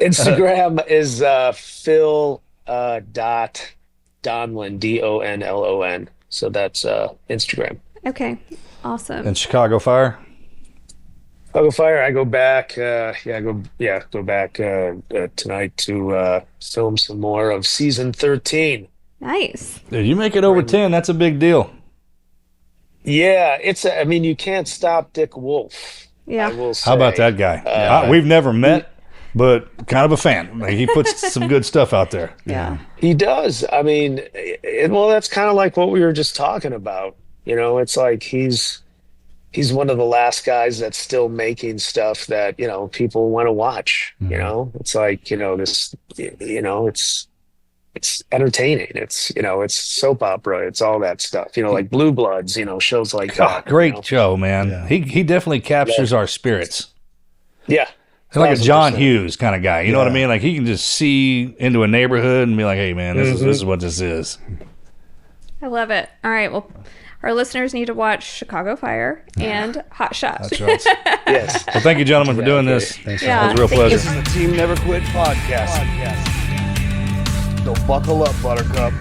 Instagram is Phil dot Donlon, DONLON. So that's Instagram. Okay. Awesome. And Chicago Fire? Chicago Fire, I go back go back tonight to film some more of season 13. Nice. Dude, you make it over 10, that's a big deal. Yeah, I mean, you can't stop Dick Wolf. Yeah. I will say. How about that guy? We've never met, but kind of a fan. Like, he puts some good stuff out there. Yeah. He does. I mean, well, that's kind of like what we were just talking about. You know, it's like he's one of the last guys that's still making stuff that, you know, people want to watch. You know, it's like, you know, this, you know, it's entertaining. It's, you know, it's soap opera. It's all that stuff. You know, like Blue Bloods. You know, shows like that. Great you know? show, man. Yeah. He definitely captures our spirits. Yeah. He's like a John Hughes kind of guy. You know what I mean? Like, he can just see into a neighborhood and be like, hey, man, this is what this is. I love it. All right. Well, our listeners need to watch Chicago Fire and Hotshot. That's right. Yes. Well, thank you, gentlemen, for doing this. Thanks. It was a real pleasure. This is the Team Never Quit podcast. So buckle up, Buttercup.